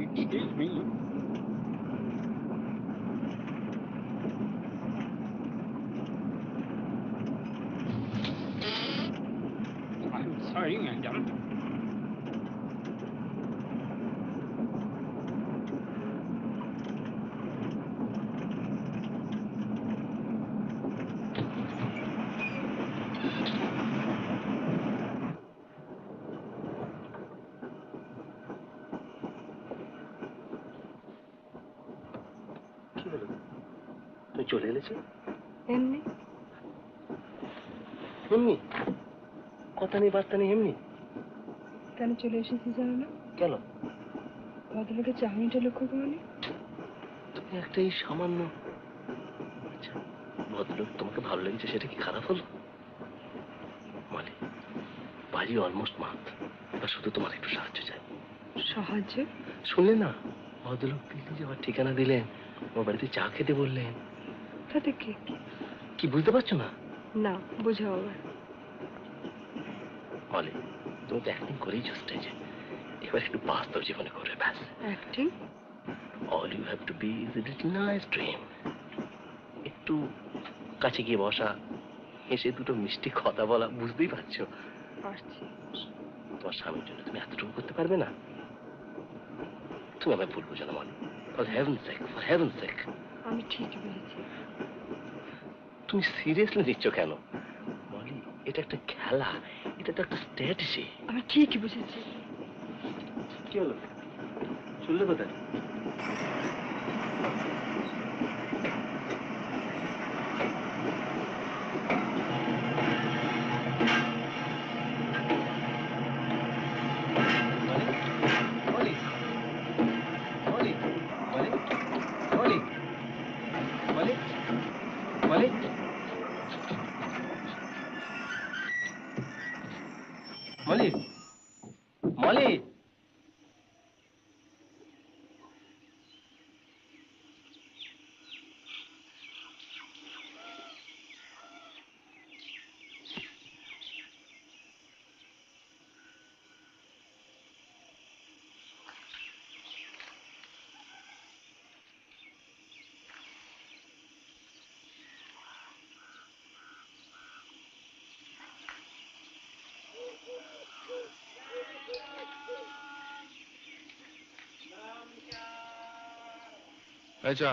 Excuse me. I'm sorry, madam. কি হলো? তুই চলে এলেছো? এমনি এমনি কথা নেই বার্তা নেই এমনি কেন চলে এসেছি জানো না? কেন? ভদ্রলোকের চাহনিটা লক্ষ্য করনি? তুমি একটা এই সামান্য আচ্ছা ভদ্রলোক তোমাকে ভালো লেগেছে সেটা কি খারাপ হলো? মানে বাড়ি অলমোস্ট মাত, এবার শুধু তোমার একটু সাহায্য চাই। সাহায্য? শুনলে না ভদ্রলোক দিল্লি যাওয়ার ঠিকানা দিলেন, আমার বাড়িতে চা খেতে বললেন। তাতে কি? কি বুঝতে পারছো না? না, বোঝাও আবার। বলে তুমি তো অ্যাক্টিং করেইছো স্টেজে, এবার একটু বাস্তব জীবনে করবে ব্যাস। Acting? All you have to be is a little nice dream. একটু কাছে গিয়ে বসা, হেসে দুটো মিষ্টি কথা বলা, বুঝতেই পারছো? পারছি। তোমার স্বামীর জন্য তুমি এতটুকু করতে পারবে না? তুমি আমায় ভুল বুঝো না মনে। For heaven's sake, for heaven's sake. আমি ঠিকই বুঝেছি। তুমি সিরিয়াসলি নিচ্ছ কেন? মলি, এটা একটা খেলা, এটা তো একটা স্ট্র্যাটেজি। আমি ঠিকই বুঝেছি। কি হলো? শুনলে কোথায়? Molly, Molly. আচ্ছা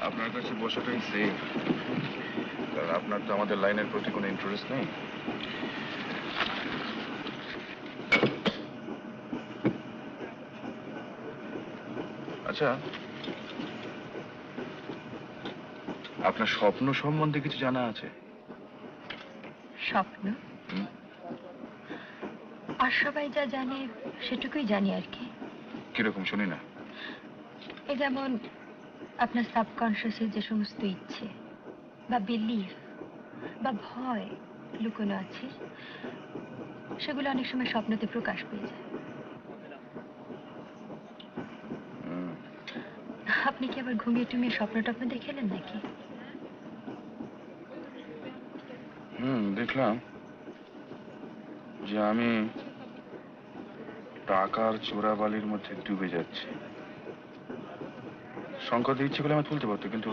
আপনার কাছে বসাটাই সেফ, কারণ আপনার তো আমাদের লাইনের প্রতি কোনো ইন্টারেস্ট নেই। আচ্ছা, আপনার স্বপ্ন সম্বন্ধে কিছু জানা আছে? স্বপ্ন? আর সবাই যা জানে সেটুকুই জানি আর কি। কিরকম শুনি না। এই যেমন আপনার সাবকনশিয়াসের যে সমস্ত ইচ্ছে বা বিলিফ বা ভয় লুকোনো আছে, সেগুলো অনেক সময় স্বপ্নতে প্রকাশ পেয়ে যায়। আপনি কি আবার ঘুমিয়ে টুমিয়ে স্বপ্ন টপ্ন দেখেলেন নাকি? দেখলাম যে আমি টাকার চোরাবালির মধ্যে ডুবে যাচ্ছি। শঙ্কর ইচ্ছে করলে আমার তুলতে পারতো, কিন্তু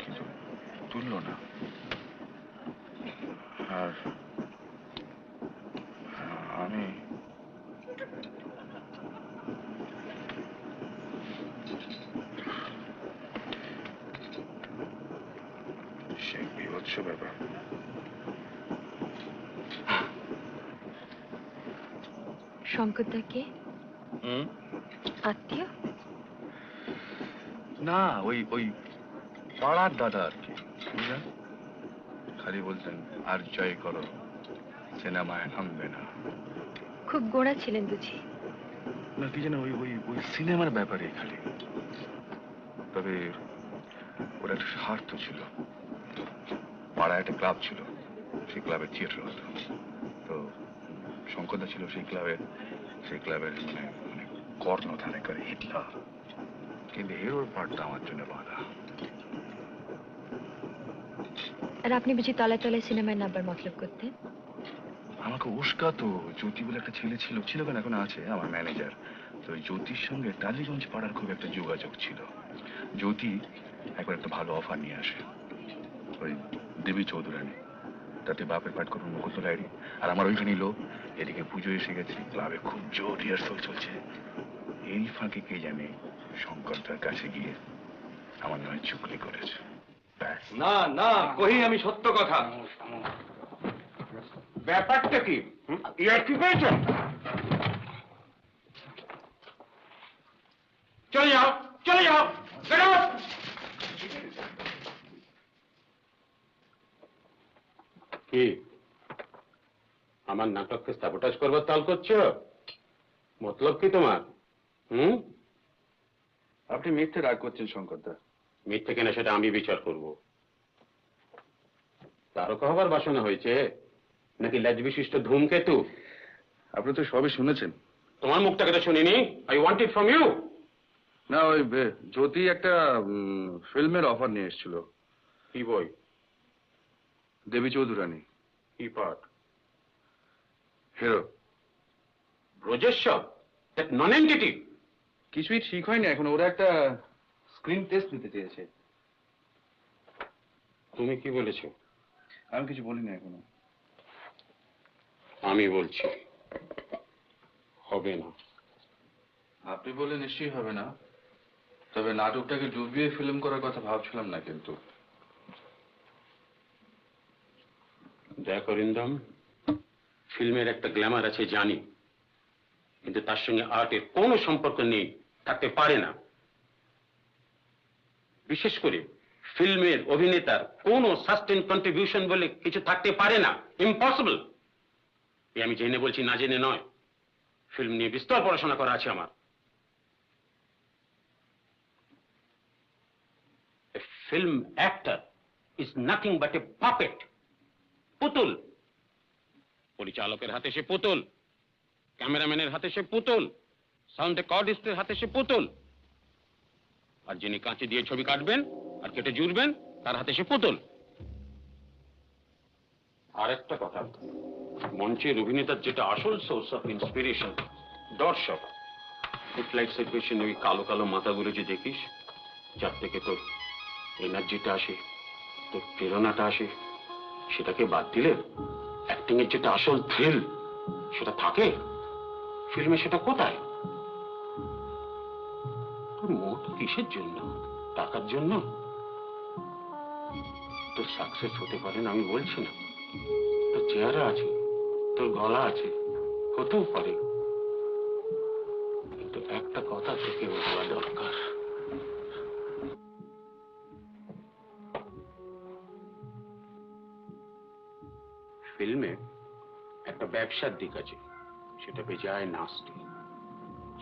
কিন্তু তুললো না। আর আমি সে বিভৎস ব্যাপার। শঙ্করদাকে আত্মীয়? না, ওই ওই পাড়ার দাদা আর কি। খালি বলতেন আর জয় করো, সিনেমায় নামবে না। খুব গোড়া ছিলেন বুঝি? না, কি যেন ওই ওই ওই সিনেমার ব্যাপারে খালি। তবে ওর একটা স্বার্থ ছিল। পাড়ায় একটা ক্লাব ছিল, সেই ক্লাবের থিয়েটার হতো। তো শঙ্করদা ছিল সেই ক্লাবের মানে মানে কর্ণধারেকারী হিটলার। কিন্তু হিরোর পার্টটা আমার জন্য বাধা। আর আপনি বুঝি তলায় তলায় সিনেমায় নাম্বার মতলব করতেন? আমাকে উস্কাতো। জ্যোতি বলে একটা ছেলে ছিল, কেন এখন আছে, আমার ম্যানেজার। তো ওই জ্যোতির সঙ্গে টালিগঞ্জ পাড়ার খুব একটা যোগাযোগ ছিল। জ্যোতি একবার একটা ভালো অফার নিয়ে আসে, ওই দেবী চৌধুরানী, তাতে বাপের পাঠ করুন মুকুল ডায়েরি। আর আমার ওইখানেই লোক। এদিকে পুজো এসে গেছে, ক্লাবে খুব জোর রিহার্সাল চলছে। এই ফাঁকে কে জানে শঙ্করদার কাছে গিয়ে আমার নয় চুগলি করেছে। না না, কহি আমি সত্য কথা। ব্যাপারটা কি? ইয়ার কি পেয়েছ? চলে যাও, চলে যাও, বেরো। কি আমার নাটককে সাবোটাজ করবার তাল করছো? মতলব কি তোমার? আপনি মিথ্যে রাগ করছেন শঙ্করদা। মিথ্যে কেনা সেটা আমি বিচার করব। তারকা হবার বাসনা হয়েছে নাকি লেজ বিশিষ্ট ধূমকেতু? আপনি তো সবই শুনেছেন। তোমার মুখটাকে তো শুনিনি। I want it from you. না, ওই জ্যোতি একটা ফিল্মের অফার নিয়ে এসেছিল। কি বই? দেবী চৌধুরানী। কি part? Hero. Brajeshwar, that non entity. কিছুই ঠিক হয়নি এখন। ওরা একটা স্ক্রিন টেস্ট নিতে চেয়েছে। তুমি কি বলেছো? আমি কিছু বলিনি এখনো। আমি বলছি হবে না। আপনি বলে নিশ্চয়ই হবে না, তবে নাটকটাকে ডুবিয়ে ফিল্ম করার কথা ভাবছিলাম না। কিন্তু দেখ অরিন্দম, ফিল্মের একটা গ্ল্যামার আছে জানি, কিন্তু তার সঙ্গে আর্টের কোনো সম্পর্ক নেই, থাকতে পারে না। বিশেষ করে ফিল্মের অভিনেতার কোনো সাস্টেন কন্ট্রিবিউশন বলে কিছু থাকতে পারে না। ইম্পসিবল। আমি জেনে বলছি, না জেনে নয়। ফিল্ম নিয়ে বিস্তর পড়াশোনা করা আছে আমার। A film actor is nothing but a puppet. পুতুল। পরিচালকের হাতে সে পুতুল, ক্যামেরাম্যানের হাতে সে পুতুল, সাউন্ড রেকর্ডিস্টের হাতে সে পুতুল, আর যিনি কাঁচি দিয়ে ছবি কাটবেন আর কেটে জুড়বেন তার হাতে সে পুতুল। আর একটা কথা, মঞ্চের অভিনেতার যেটা আসল সোর্স অফ ইন্সপিরেশন, দর্শক। ফুটলাইটসের পেছনে ওই কালো কালো মাথাগুলো যে দেখিস, যার থেকে তোর এনার্জিটা আসে, তোর প্রেরণাটা আসে, সেটাকে বাদ দিলে অ্যাক্টিং এর যেটা আসল থ্রিল সেটা থাকে ফিল্মে, সেটা কোথায়? তোর মোট কিসের জন্য? টাকার জন্য তোর সাকসেস হতে পারে না আমি বলছি না, তোর চেহারা আছে, তোর গলা আছে, হতেও পারে, কিন্তু একটা কথা তোকে বলা দরকার। ফিল্মে একটা ব্যবসার দিক আছে, সেটা বেজায় নাস্তি,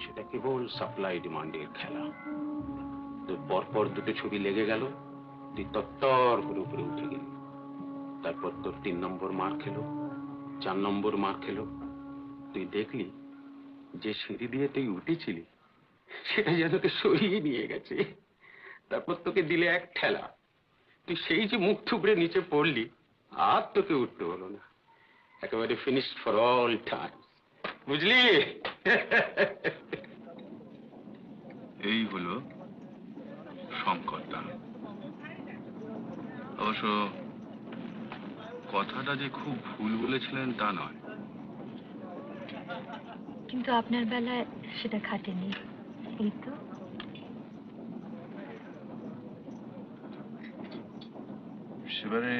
সেটা কেবল সাপ্লাই ডিমান্ডের খেলা। তোর পরপর দুটো ছবি লেগে গেল, তুই তত্তর করে উপরে উঠে গেলি, তারপর তোর 3 নম্বর মার খেলো, 4 নম্বর মার খেলো, তুই দেখলি যে সিঁড়ি দিয়ে তুই উঠেছিলি সেটা যেন তোকে সরিয়ে নিয়ে গেছে, তারপর তোকে দিলে এক ঠেলা, তুই সেই যে মুখ থুবড়ে নিচে পড়লি, আর তোকে উঠতে হলো না, একেবারে ফিনিশড ফর অল টাইম, বুঝলি? এই হলো শঙ্করদা। অবশ্য কথাটা যে খুব ভুল বলেছিলেন তা নয়, কিন্তু আপনার বেলায় সেটা খাটেনি, এই তো। সেবারে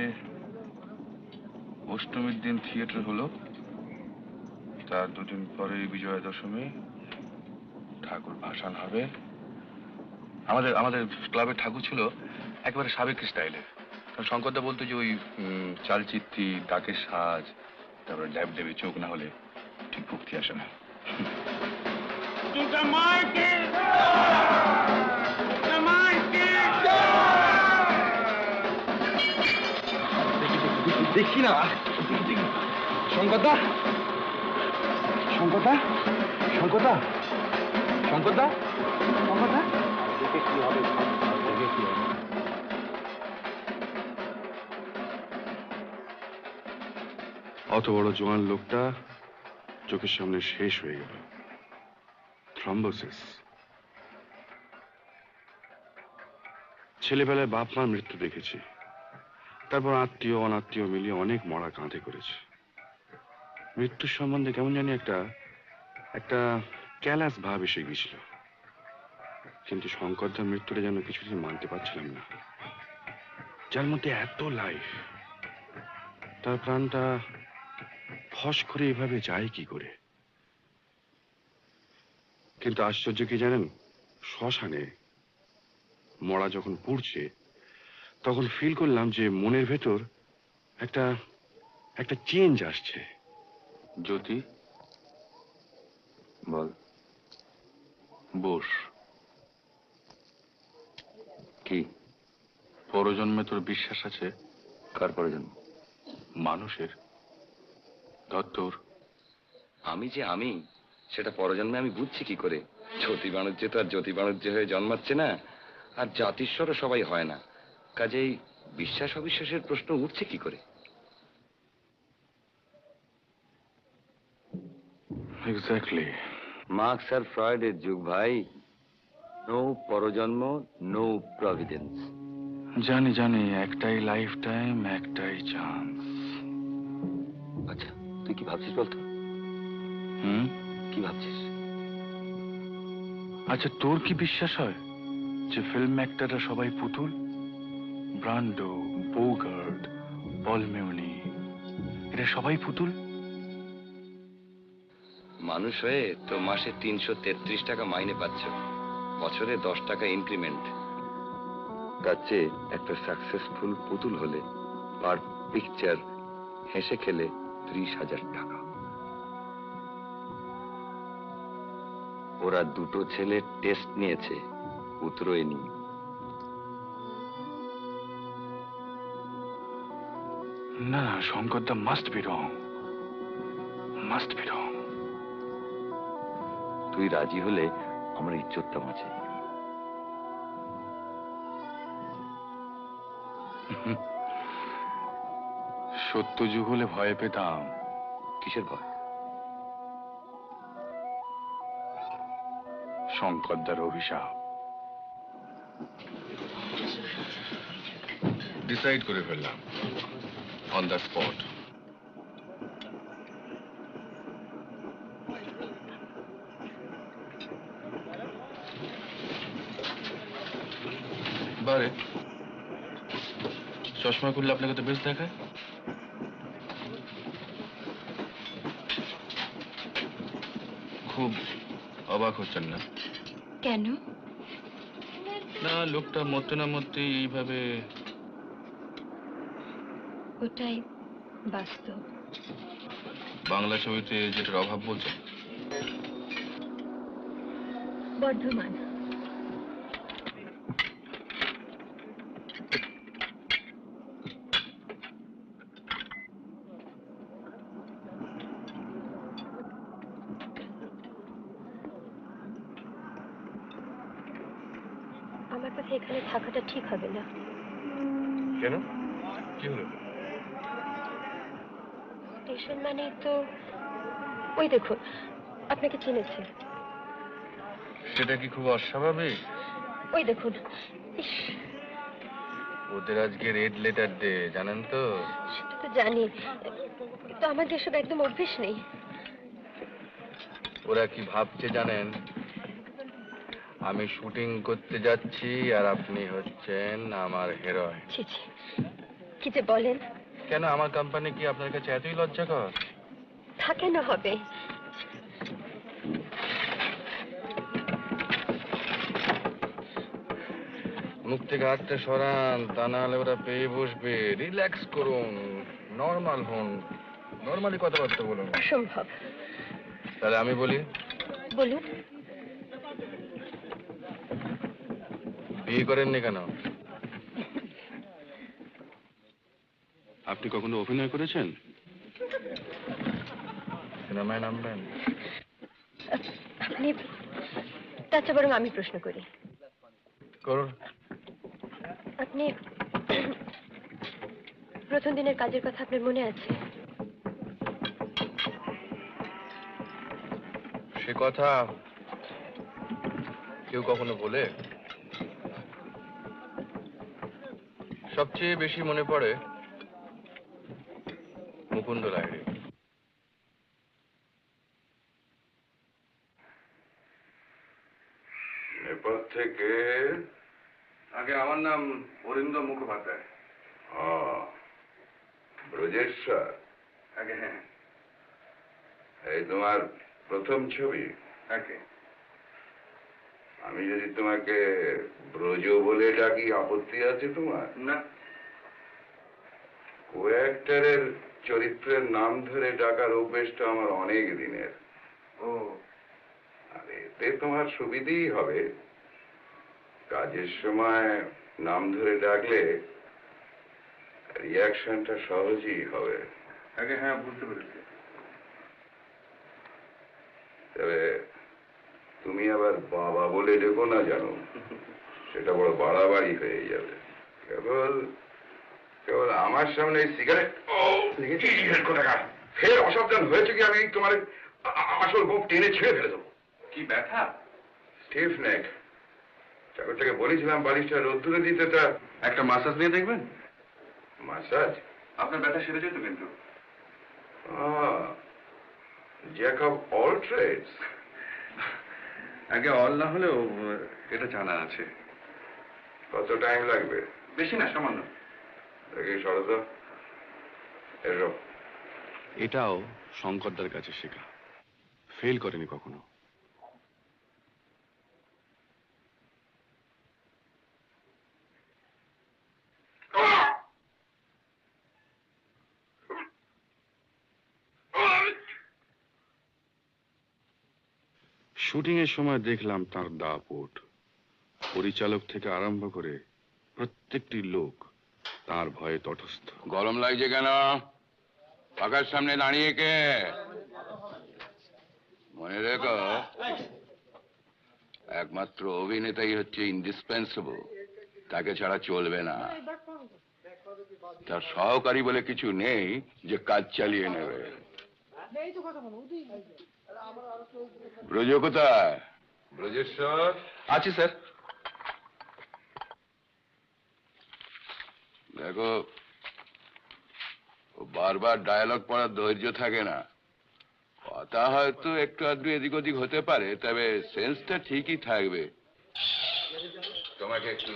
অষ্টমীর দিন থিয়েটার হলো, তার 2 দিন পরে বিজয়া দশমী, ঠাকুর ভাসান হবে। আমাদের আমাদের ক্লাবের ঠাকুর ছিল একেবারে সাবেক স্টাইলে। শঙ্করদা বলতো যে ওই চালচিত্রি, ডাকের সাজ, তারপরে ড্যাব ডেবে চোখ না হলে ঠিক ভক্তি আসে না। দেখি না শঙ্করদা, শঙ্করদা, শঙ্করদা, শঙ্করদা, শঙ্করদা, দেখে কি হবে, দেখে কি হবে। অত বড় জোয়ান লোকটা চোখের সামনে শেষ হয়ে গেল, থ্রম্বোসিস। ছেলেবেলায় বাপ মার মৃত্যু দেখেছি, তারপর আত্মীয় অনাত্মীয় মিলিয়ে অনেক মরা কাঁধে করেছে। মৃত্যুর সম্বন্ধে কেমন জানি একটা একটা ক্যালাস ভাব এসে গেছিল, কিন্তু শঙ্করদার মৃত্যুটা যেন কিছুদিন মানতে পারছিলাম না। যার মধ্যে এত লাইফ, তার প্রাণটা ফস করে এভাবে যায় কি করে? কিন্তু আশ্চর্য কি জানেন, শ্মশানে মরা যখন পুড়ছে তখন ফিল করলাম যে মনের ভেতর একটা একটা চেঞ্জ আসছে। জ্যোতি বল, বস। কি পরজন্মে তোর বিশ্বাস আছে? কার পরজন্ম? মানুষের। তোর? আমি যে আমি, সেটা পরজন্মে আমি বুঝছি কি করে? জ্যোতি বাণিজ্য তো আর জ্যোতি বাণিজ্য হয়ে জন্মাচ্ছে না, আর জাতিস্বরও সবাই হয় না, কাজেই বিশ্বাস অবিশ্বাসের প্রশ্ন উঠছে কি করে? এক্স্যাক্টলি। মার্কস আর ফ্রয়েডের যুগ ভাই। নো পরজন্ম, নো প্রভিডেন্স। জানি জানি, একটাই লাইফ টাইম, একটাই চান্স। আচ্ছা, তুই কি ভাবছিস বলতো? কি ভাবছিস? আচ্ছা, তোর কি বিশ্বাস হয় যে ফিল্ম অ্যাক্টররা সবাই পুতুল? ব্রান্ডো, বোগার্ট, পল মেউনি, এরা সবাই পুতুল? মানুষ হয়ে তো মাসে 333 টাকা মাইনে পাচ্ছ, বছরে 10 টাকা ইনক্রিমেন্ট। তার চেয়ে একটা সাকসেসফুল পুতুল হলে পার পিকচার হেসে খেলে 30,000 টাকা। ওরা 2 ছেলে টেস্ট নিয়েছে, উতরোয়নি। না, শঙ্করদা must be wrong, must be wrong. তুই রাজি হলে আমার ইজ্জতটা বাঁচে। সত্য যুগ হলে ভয় পেতাম। কিসের ভয়? শঙ্করদার অভিশাপ। ডিসাইড করে ফেললাম অন দ্য স্পট। বারে চশমা খুললে আপনাকে তো বেশ দেখায়। খুব অবাক হচ্ছেন না? কেন? না, লোকটা মরতে না মরতে এইভাবে। ওটাই বাস্তব। বাংলা ছবিতে যেটার অভাব বলছেন? বর্ধমান। আমার কাছে এখানে থাকাটা ঠিক হবে না। কেন, কি হলো? স্টেশন মানেই তো ওই দেখুন, আপনাকে চিনেছে। সেটা কি খুব অস্বাভাবিক? ওই দেখুন। ইস, ওদের আজকে রেড লেটার ডে, জানেন তো? সেটা তো জানি, তো আমাদের এসব একদম অভ্যেস নেই। ওরা কি ভাবছে জানেন? আমি শুটিং করতে যাচ্ছি আর আপনি হচ্ছেন আমার হিরোইন। ছি ছি, কি যে বলেন। কেন, আমার কোম্পানি কি আপনার কাছে এতই লজ্জাকর? তা কেন হবে? মুখ থেকে হাতটা সরান, তা না হলে ওরা পেয়ে বসবে। রিল্যাক্স করুন, নর্মাল হন, নর্মালি কথাবার্তা বলুন। অসম্ভব। তাহলে আমি বলি? বলুন। বিয়ে করেননি কেন? আপনি কখনো অভিনয় করেছেন? সিনেমায় নামবেন? আপনি, তার চেয়ে বরং আমি প্রশ্ন করি। করুন। আপনি প্রথম দিনের কাজের কথা আপনার মনে আছে? সে কথা কেউ কখনো বলে? সবচেয়ে বেশি মনে পড়ে মুকুন্দ লাহিড়ী। নেপাল থেকে? আগে আমার নাম অরিন্দম মুখোপাধ্যায়। ব্রজেশ্বর? আগে হ্যাঁ। এই তোমার প্রথম ছবি? আগে। আমি যদি তোমাকে ব্রজ বলে ডাকি আপত্তি আছে তোমার? না। কো অ্যাক্টরের চরিত্রের নাম ধরে ডাকার অভ্যেসটা আমার অনেক দিনের। ও। আর এতে তোমার সুবিধেই হবে, কাজের সময় নাম ধরে ডাকলে রিয়াকশনটা সহজেই হবে। আগে হ্যাঁ, বুঝতে পেরেছি। তবে তুমি আবার বাবা বলে ডেকো না, জানো, সেটা বড় বাড়াবাড়ি হয়ে যাবে। কেবল কেবল আমার সামনে সিগারেট ফের অসাবধান হয়েছে কি আমি তোমার আসল গোপ টেনে ছিঁড়ে ফেলে দেবো। কি ব্যথা? স্টিফ নেক। চাকরটাকে বলেছিলাম বালিশটা রোদ্দুরে দিতে, তা একটা মাসাজ নিয়ে দেখবেন? মাসাজ? আপনার ব্যথা সেরে যেত কিন্তু। Jack of all trades. আগে অল না হলেও এটা জানা আছে। কত টাইম লাগবে? বেশি না, সামান্য। দেখি সরো তো, এসো। এটাও শঙ্করদার কাছে শেখা, ফেল করেনি কখনো। শুটিং এর সময় দেখলাম তার দাপট। পরিচালক থেকে আরম্ভ করে প্রত্যেকটি লোক তার ভয়ে তটস্থ। গরম লাগছে কেন? পাখার সামনে দাঁড়িয়ে কে? মনে রেখো, একমাত্র অভিনেতাই হচ্ছে ইন্ডিসপেন্সেবল, তাকে ছাড়া চলবে না। তার সহকারী বলে কিছু নেই যে কাজ চালিয়ে নেবে। ব্রজ কোথায়? ব্রজেশ্বর? আছি স্যার। দেখো, ও বারবার ডায়ালগ পড়ার ধৈর্য থাকে না। কথা হয়তো একটু আধটু এদিক ওদিক হতে পারে, তবে সেন্সটা ঠিকই থাকবে। তোমাকে একটু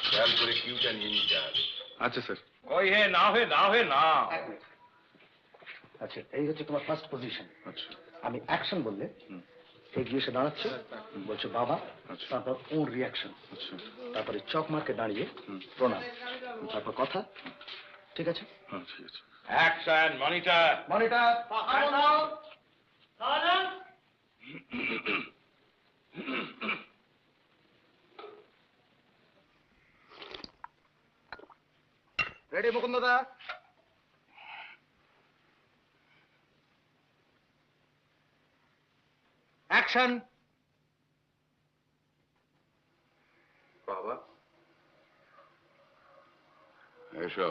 খেয়াল করে কিউটা নিয়ে নিতে হবে। আচ্ছা স্যার। ওই হে না হে না হে না। আচ্ছা, এই হচ্ছে তোমার ফার্স্ট পজিশন। আচ্ছা আমি অ্যাকশন বললে এগিয়ে এসে দাঁড়াচ্ছে, বলছে বাবা, তারপর ওর রিয়াকশন, আচ্ছা তারপরে চক মার্কে দাঁড়িয়ে প্রণাম, তারপর কথা। ঠিক আছে? হ্যাঁ ঠিক আছে। Action monitor. Monitor ready Mukunda দা? অ্যাকশন। বাবা এসো।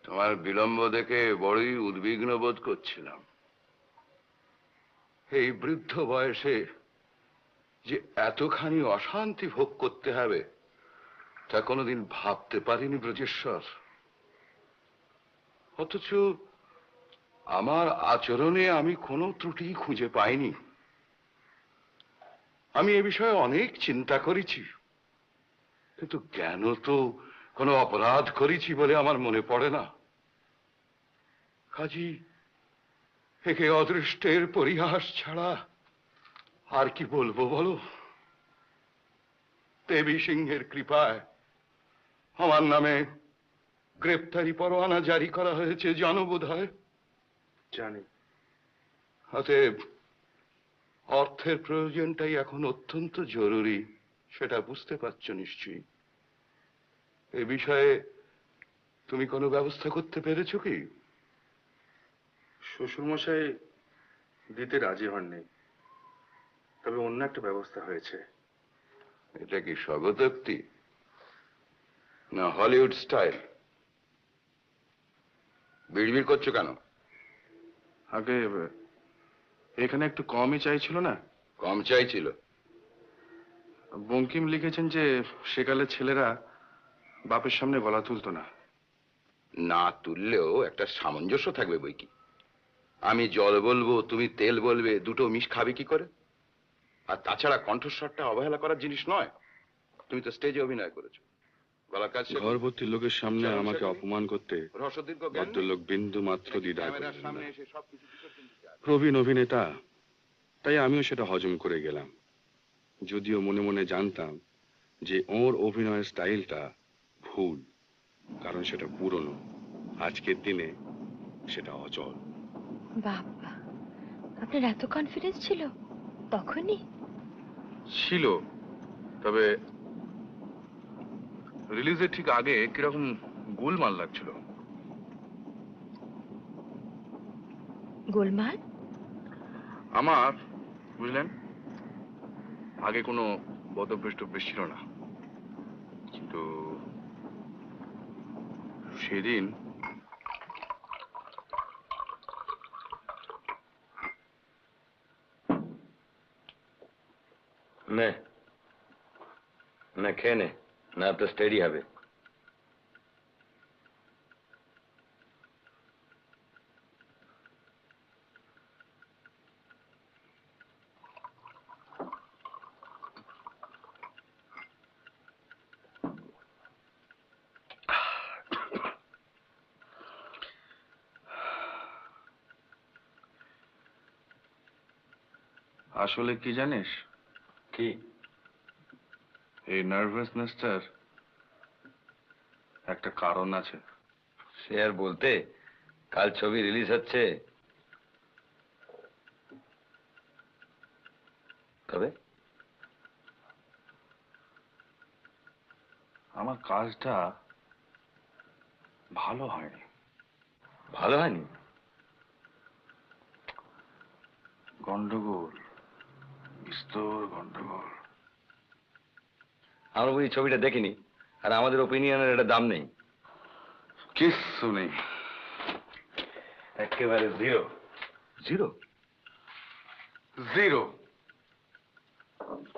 তোমার বিলম্ব দেখে বড়ই উদ্বিগ্ন বোধ করছিলাম। এই বৃদ্ধ বয়সে যে এতখানি অশান্তি ভোগ করতে হবে তা কোনোদিন ভাবতে পারিনি ব্রজেশ্বর। অথচ আমার আচরণে আমি কোনো ত্রুটি খুঁজে পাইনি। আমি এ বিষয়ে অনেক চিন্তা করেছি, কিন্তু জ্ঞান তো কোনো অপরাধ করেছি বলে আমার মনে পড়ে না। কাজী একে অদৃষ্টের পরিহাস ছাড়া আর কি বলবো বলো? দেবী সিংহের কৃপায় আমার নামে গ্রেপ্তারি পরোয়ানা জারি করা হয়েছে, জানো বোধ হয়? জানি। অতএব অর্থের প্রয়োজনটাই এখন অত্যন্ত জরুরি, সেটা বুঝতে পারছো নিশ্চয়ই। এ বিষয়ে তুমি কোনো ব্যবস্থা করতে পেরেছো কি? শ্বশুরমশাই দিতে রাজি হননি, তবে অন্য একটা ব্যবস্থা হয়েছে। এটা কি স্বগতোক্তি না হলিউড স্টাইল? বিড়বিড় করছো কেন? আগে এখানে একটু কমই চাইছিল না? কম চাইছিল? বঙ্কিম লিখেছেন যে সেকালে ছেলেরা বাপের সামনে গলা তুলতো না। না তুললেও একটা সামঞ্জস্য থাকবে বই কি। আমি জল বলবো, তুমি তেল বলবে, দুটো মিশ খাবে কি করে? আর তাছাড়া কণ্ঠস্বরটা অবহেলা করার জিনিস নয়। তুমি তো স্টেজে অভিনয় করেছো, গলার কাজ শেখো। ঘরভর্তি লোকের সামনে আমাকে অপমান করতে রসদীর্ঘ জ্ঞান নেই? ভদ্রলোক বিন্দু মাত্র দ্বিধা ক্যামেরার করলেন সামনে না। এসে সবকিছু বিসর্জন দিতে হবে। প্রবীণ অভিনেতা, তাই আমিও সেটা হজম করে গেলাম, যদিও মনে মনে জানতাম যে ওর অভিনয়ের স্টাইলটা ভুল, কারণ সেটা পুরনো। আজকের দিনে সেটা অচল। বাবা, আপনার এত কনফিডেন্স ছিল তখনই? ছিল, তবে রিলিজের ঠিক আগে কিরকম গোলমাল লাগছিল। গোলমাল? আমার, বুঝলেন, আগে কোনো বদভ্যাস টভ্যাস ছিল না, কিন্তু সেদিন নে না, খেয়ে নে, না তো স্টেডি হবে। আসলে কি জানিস? কি? এই নার্ভাসনেসটার একটা কারণ আছে। সে আর বলতে, কাল ছবি রিলিজ হচ্ছে। কবে? আমার কাজটা ভালো হয়নি। ভালো হয়নি? গন্ডগোল, বিস্তর গন্ডগোল। আমরা বুঝি ছবিটা দেখিনি, আর আমাদের ওপিনিয়নের একটা দাম নেই? কিচ্ছু নেই, একেবারে জিরো। জিরো? জিরো।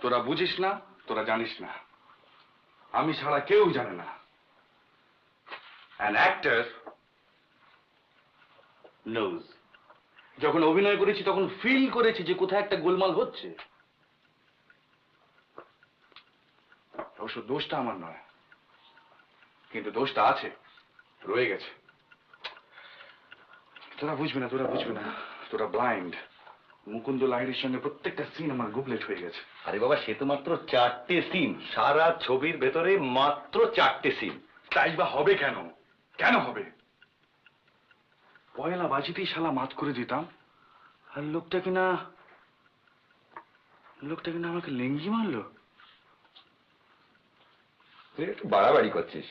তোরা বুঝিস না, তোরা জানিস না, আমি ছাড়া কেউ জানে না। An actor knows. যখন অভিনয় করেছি তখন ফিল করেছি যে কোথায় একটা গোলমাল হচ্ছে। অবশ্য দোষটা আমার নয়, কিন্তু দোষটা আছে, রয়ে গেছে। তোরা বুঝবি না, তোরা ব্লাইন্ড। মুকুন্দ লাহিড়ির সঙ্গে প্রত্যেকটা সিন আমার গুবলেট হয়ে গেছে। আরে বাবা, সে তো মাত্র 4টে সিন, সারা ছবির ভেতরে মাত্র 4টে সিন। তাই বা হবে কেন? কেন হবে? পয়লা বাজিতেই শালা মাত করে দিতাম, আর লোকটা কিনা আমাকে লেঙ্গি মারলো। তুই একটু বাড়াবাড়ি করছিস।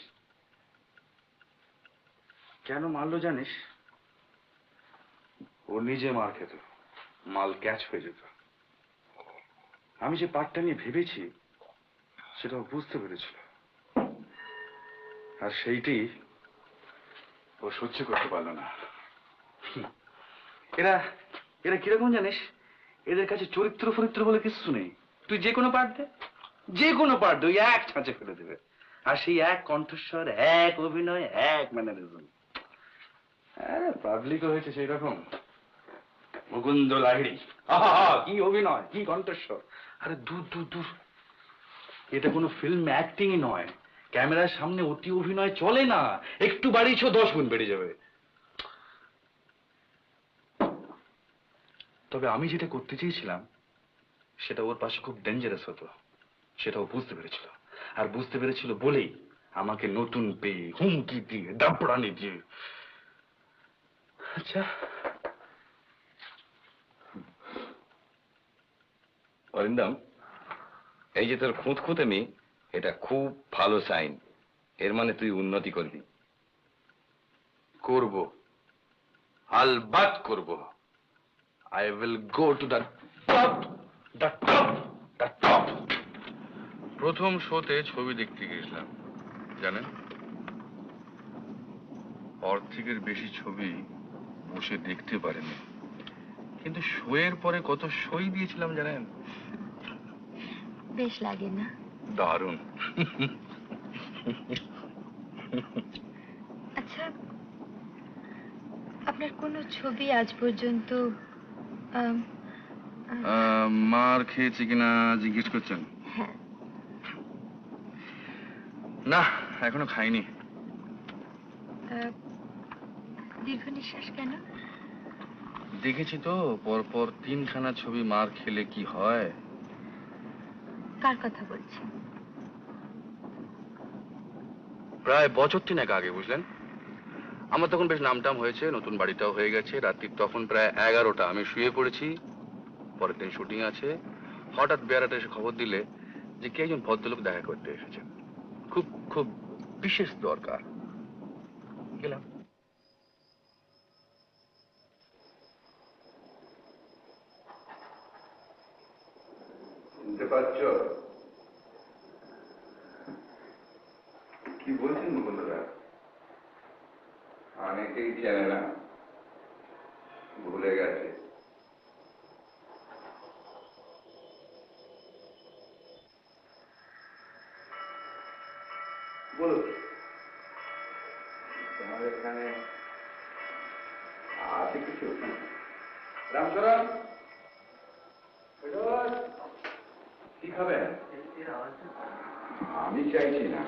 কেন মারলো জানিস? ও নিজে মার খেত, মাল ক্যাচ হয়ে যেত। আমি যে পার্টটা নিয়ে ভেবেছি সেটা ও বুঝতে পেরেছিল, আর সেইটি ও সহ্য করতে পারলো না। এরা এরা কিরকম জানিস? এদের কাছে চরিত্র ফরিত্র বলে কিছু নেই। তুই যে কোনো পার্ট দে, ওই এক ছাঁচে ফেলে দেবে। আর সেই এক কণ্ঠস্বর, এক অভিনয়, এক ম্যানারিজম। হ্যাঁ, পাবলিকও হয়েছে সেই রকম। মুকুন্দ লাহিড়ী, আহা কি অভিনয়, কি কণ্ঠস্বর! আরে দূর দূর দূর, এটা কোনো ফিল্ম অ্যাক্টিংই নয়। ক্যামেরার সামনে অতি অভিনয় চলে না, একটু বাড়িয়েছ 10 গুণ বেড়ে যাবে। তবে আমি যেটা করতে চেয়েছিলাম সেটা ওর পাশে খুব ডেঞ্জারাস হতো, সেটা ও বুঝতে পেরেছিল। আর বুঝতে পেরেছিল বলেই আমাকে নতুন পেয়ে, হুমকি দিয়ে, দাপড়ানি দিয়ে। আচ্ছা অরিন্দম, এই যে তোর খুঁতখুঁতেমি, এটা খুব ভালো সাইন। এর মানে তুই উন্নতি করবি। করব, আলবাত করব। I will go to the top, the top, the top. প্রথম শোতে ছবি দেখতে গিয়েছিলাম, জানেন? অর্ধেকের বেশি ছবি বসে দেখতে পারেনি, কিন্তু শোয়ের পরে কত সই দিয়েছিলাম জানেন? বেশ লাগে না? দারুণ। আচ্ছা, আপনার কোনো ছবি আজ পর্যন্ত মার খেয়েছে কিনা জিজ্ঞেস করছেন? হ্যাঁ। না, এখনো খাইনি। দীর্ঘ নিঃশ্বাস কেন? দেখেছি তো পরপর 3খানা ছবি মার খেলে কি হয়। কার কথা বলছেন? প্রায় বছর 3 আগে, বুঝলেন? আমার তখন বেশ নামটাম হয়েছে, নতুন বাড়িটাও হয়ে গেছে। রাত্রি তখন প্রায় 11টা, আমি শুয়ে পড়েছি। পরের দিন শুটিং আছে। হঠাৎ বেয়ারাটা এসে খবর দিলে যে কে একজন ভদ্রলোক দেখা করতে এসেছেন, খুব খুব বিশেষ দরকার। গেলাম। শুনতে পাচ্ছ কি বলছেন মুকুন্দরা? অনেকেই চেনে না, ভুলে গেছে। বলো, তোমার এখানে আছে কিছু? রামচরণ, কি খাবেন? আমি চাইছি না,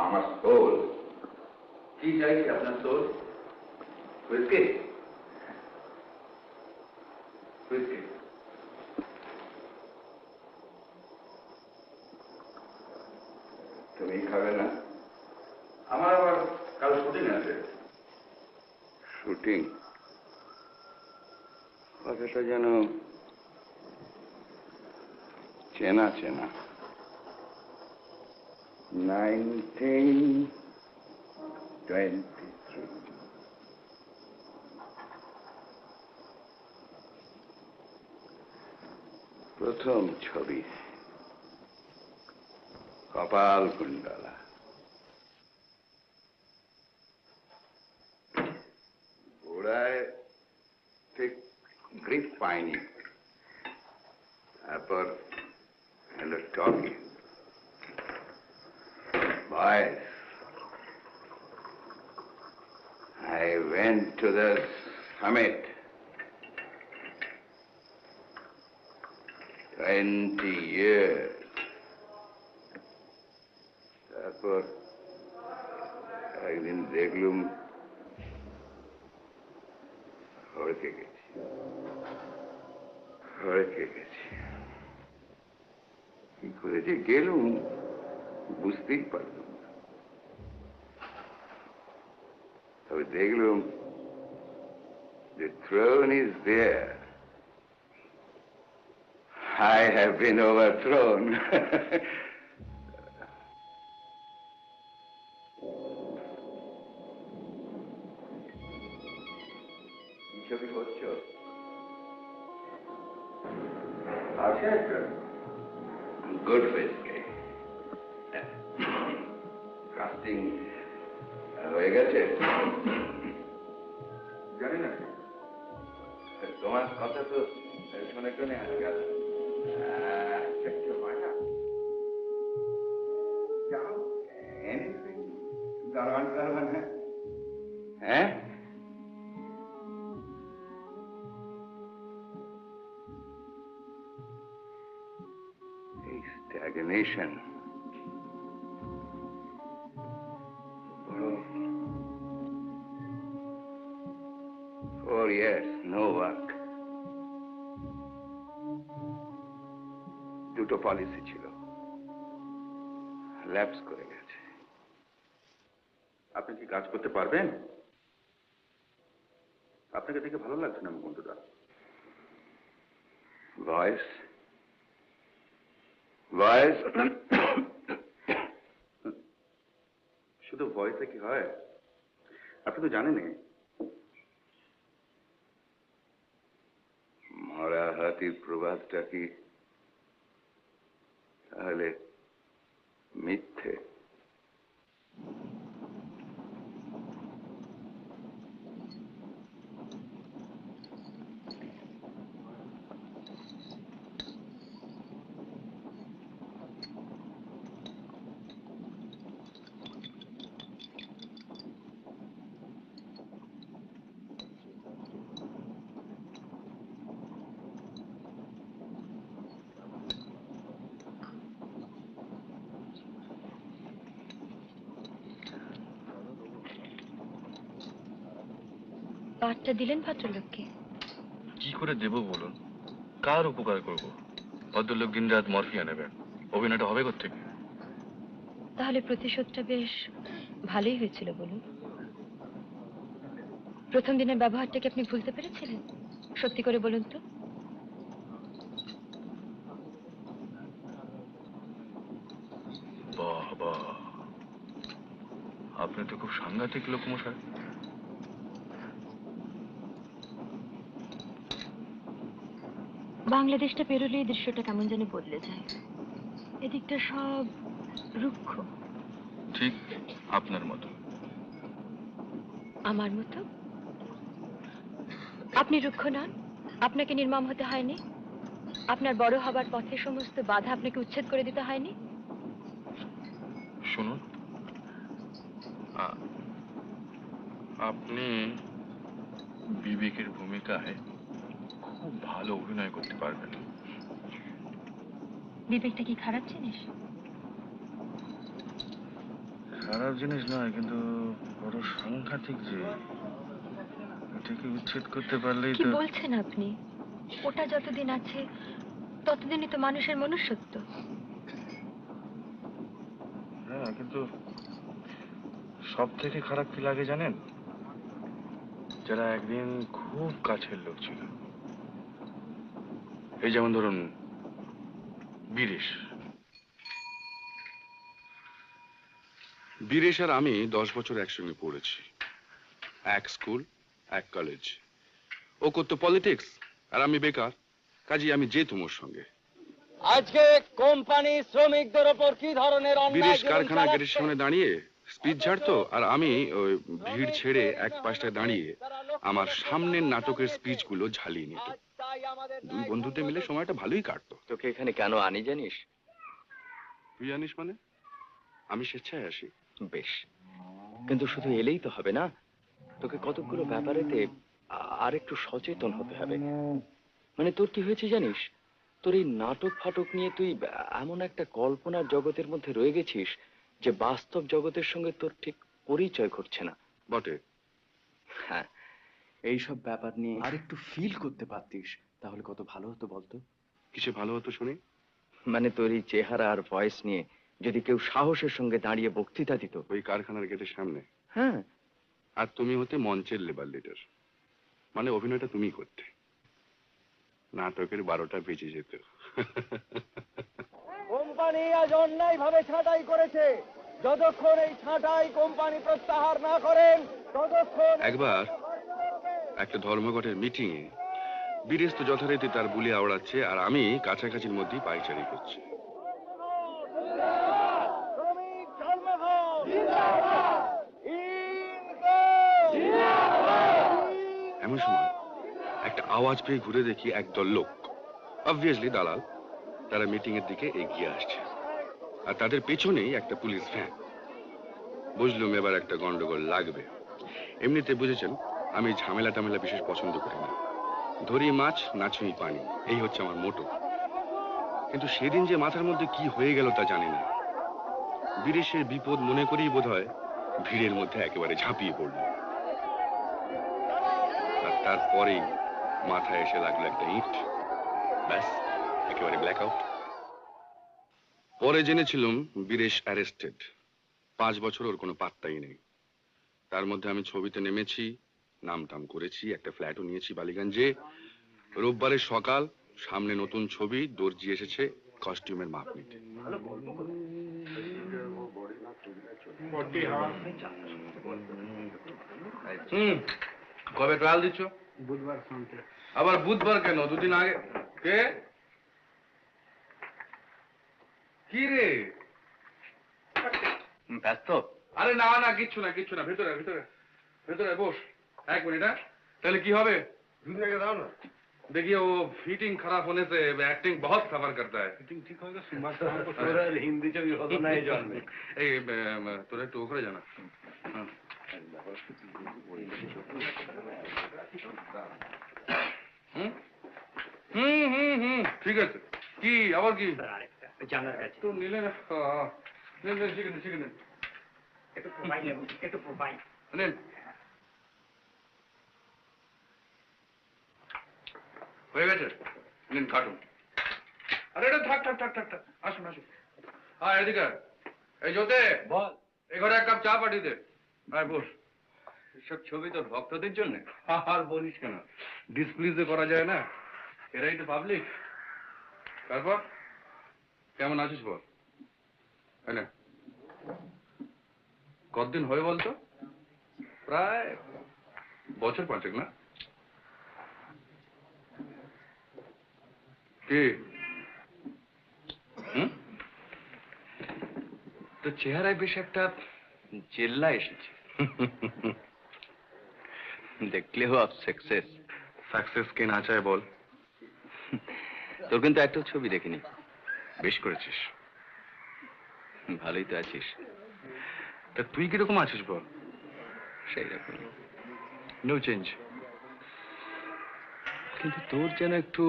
আমার সোল। কি চাইছি আপনার সোল? হুইস্কি? হুইস্কি তুমি খাবে না? আমার আবার কাল শুটিং আছে। শুটিং? কথাটা যেন চেনা চেনা। 1923 প্রথম ছবি, কপাল কুণ্ডলা। ওড়ায় ঠিক গ্রিপ পাইনি, তারপর এলো টকি, বয়েস। I went to the summit. 20 years. তারপর একদিন দেখলুম হড়কে গেছি। কি করে যে গেলুম বুঝতেই পারলাম না। তবে দেখলুম the throne is there. I have been overthrown. কি ছবি করছো? আছে একটা গুড ফেসকে কাস্টিং হয়ে গেছে জানি না। তোমার কথা তো শুনে শুনে আজকাল দারোয়ান হ্যাঁ stagnation. 4 years, no work. দুটো পলিসি ছিল, ল্যাপস করে গেছে। আপনি কি কাজ করতে পারবেন? আপনাকে দেখে ভালো লাগছে না বন্ধুরা। ভয়েস শুধু ভয়েসে কি হয়? আপনি তো জানেনই মরা হাতির প্রবাদটা কি তাহলে মিথ্যে? কার্ডটা দিলেন ভদ্রলোককে? কি করে দেব বলুন? কার উপকার করব? ভদ্রলোক দিন রাত মরফিয়া নেবেন, অভিনয়টা হবে কোত্থেকে? তাহলে প্রতিশোধটা বেশ ভালোই হয়েছিল বলুন। প্রথম দিনের ব্যবহারটা কি আপনি ভুলতে পেরেছিলেন? সত্যি করে বলুন তো। বাহ বাহ, আপনি তো খুব সাংঘাতিক লোক মশাই। বাংলাদেশটা পেরোলে এই দৃশ্যটা কেমন যেন বদলে যায়। এদিকটা সব রুক্ষ। ঠিক আপনার মতো। আমার মতো? আপনি রুক্ষ নন? আপনাকে নির্মম হতে হয়নি? আপনার বড় হবার পথে সমস্ত বাধা আপনাকে উচ্ছেদ করে দিতে হয়নি? শুনুন, আপনি বিবেকের ভূমিকায় খুব ভালো অভিনয় করতে পারবেন। বিবেকটা কি খারাপ জিনিস? খারাপ জিনিস নয়, কিন্তু বড় সাংঘাতিক যে এটাকে উচ্ছেদ করতে পারলেই কি তো। বলছেন আপনি? ওটা যতদিন আছে ততদিনই তো মানুষের মনুষ্যত্ব। হ্যাঁ, কিন্তু সব থেকে খারাপ কি লাগে জানেন? যারা একদিন খুব কাছের লোক ছিল। এই যেমন ধরুন বীরেশ। বীরেশ আর আমি 10 বছর একসঙ্গে পড়েছি, এক স্কুল এক কলেজ। ও করতো পলিটিক্স আর আমি বেকার, কাজেই আমি যেতুম ওর সঙ্গে। আজকে কোম্পানি শ্রমিকদের উপর কি ধরনের বীরেশ কারখানা গেটের সামনে দাঁড়িয়ে স্পিচ ঝাড়তো, আর আমি ওই ভিড় ছেড়ে এক পাশটায় দাঁড়িয়ে আমার সামনের নাটকের স্পিচ গুলো ঝালিয়ে নিত। দুই বন্ধুতে মিলে সময়টা ভালোই কাটতো। তোকে এখানে কেন আনি জানিস? তুই জানিস মানে? আমি স্বেচ্ছায় আসি। বেশ, কিন্তু শুধু এলেই তো হবে না, তোকে কতগুলো ব্যাপারেতে আর একটু সচেতন হতে হবে। মানে তোর কি হয়েছে জানিস, তোর এই নাটক ফাটক নিয়ে তুই এমন একটা কল্পনার জগতের মধ্যে রয়ে গেছিস যে বাস্তব জগতের সঙ্গে তোর ঠিক পরিচয় ঘটছে না। বটে। হ্যাঁ, এইসব ব্যাপার নিয়ে আর একটু ফিল করতে পারতিস তাহলে কত ভালো হতো বলতো। কিসে ভালো হতো শুনি? মানে তোর এই চেহারা আর ভয়েস নিয়ে যদি কেউ সাহসের সঙ্গে দাঁড়িয়ে বক্তৃতা দিত। ওই কারখানার গেটের সামনে? হ্যাঁ। আর তুমি হতে মঞ্চের লেবার লিডার, মানে অভিনয়টা তুমি করতে, নাটকের 12টা বেজে যেত। কোম্পানি আজ অন্যায় ভাবে ছাঁটাই করেছে, যতক্ষণ এই ছাঁটাই কোম্পানি প্রত্যাহার না করেন ততক্ষণ। একবার একটা ধর্মঘটের মিটিং এ বীরেশ তো যথারীতি তার বুলি আওড়াচ্ছে, আর আমি কাছাকাছির মধ্যেই পাইচারি করছি। এমন সময় একটা আওয়াজ পেয়ে ঘুরে দেখি একদল লোক, অবভিয়াসলি দালাল, তারা মিটিং এর দিকে এগিয়ে আসছে, আর তাদের পেছনেই একটা পুলিশ ভ্যান। বুঝলুম এবার একটা গন্ডগোল লাগবে। এমনিতে বুঝেছেন আমি ঝামেলা টামেলা বিশেষ পছন্দ করি না, ধরি মাছ নাচুই পানি, এই হচ্ছে আমার মোটো। কিন্তু সেদিন যে মাথার মধ্যে কি হয়ে গেল তা জানি না। বীরেশের বিপদ মনে করেই বোধহয় ভিড়ের মধ্যে একেবারে ঝাঁপিয়ে পড়ল, আর তারপরেই মাথায় এসে লাগলো একটা ইট, ব্যাস একেবারে ব্ল্যাক আউট। পরে জেনেছিলাম বীরেশ অ্যারেস্টেড, 5 বছর ওর কোনো পাত্তাই নেই। তার মধ্যে আমি ছবিতে নেমেছি, নাম টাম করেছি, একটা ফ্ল্যাটও নিয়েছি বালিগঞ্জে। রোববারের সকাল, সামনে নতুন ছবি, দর্জি এসেছে কস্টিউমের মাপ নিতে। কবে ট্রায়াল দিচ্ছ? বুধবার সন্ধ্যে। আবার বুধবার কেন? দুদিন আগে। কে? কি রে? ব্যস্ত? আরে না না, কিচ্ছু না কিচ্ছু না, ভেতরে ভেতরে ভেতরে বস। 1 মিনিট। হ্যাঁ, তাহলে কি হবে? দাও না। देखिए वो फिटिंग खराब होने से एक्टिंग बहुत सफर करता है। फिटिंग ठीक होगा, सुमार हमको थोड़ा हिंदी से भी होता नहीं जानते। এই তোরা একটু ওখানে জানা। ঠিক আছে। কি আবার কি জানার কাছে তো নিলে না? শিখে শিখে নেন, একটু প্রোভাইড নেব, একটু প্রোভাইড নেন। হয়ে গেছে, নিন কাটুন। আরে এটা থাক থাক থাক থাক থাক, আসুন আসুন। হ্যাঁ এদিকে এই জোতে বল, এই ঘরে 1 কাপ চা পাঠিয়ে দে। আয় বস। সব ছবি তোর ভক্তদের জন্য? আর বলিস কেন, ডিসপ্লিজে করা যায় না, এরাই তো পাবলিক। তারপর কেমন আছিস বল? না কতদিন হয়ে বলতো? প্রায় বছর 5 না? কি তো চেহারায় বেশ একটা জেল্লা এসেছে। দেখলেও আপ সাকসেস। সাকসেস কে না চায় বল? তোর কিন্তু একটা ছবি দেখিনি। বেশ করেছিস। ভালোই তো আছিস। তা তুই কিরকম আছিস বল? সেই রকম, নো চেঞ্জ। কিন্তু তোর যেন একটু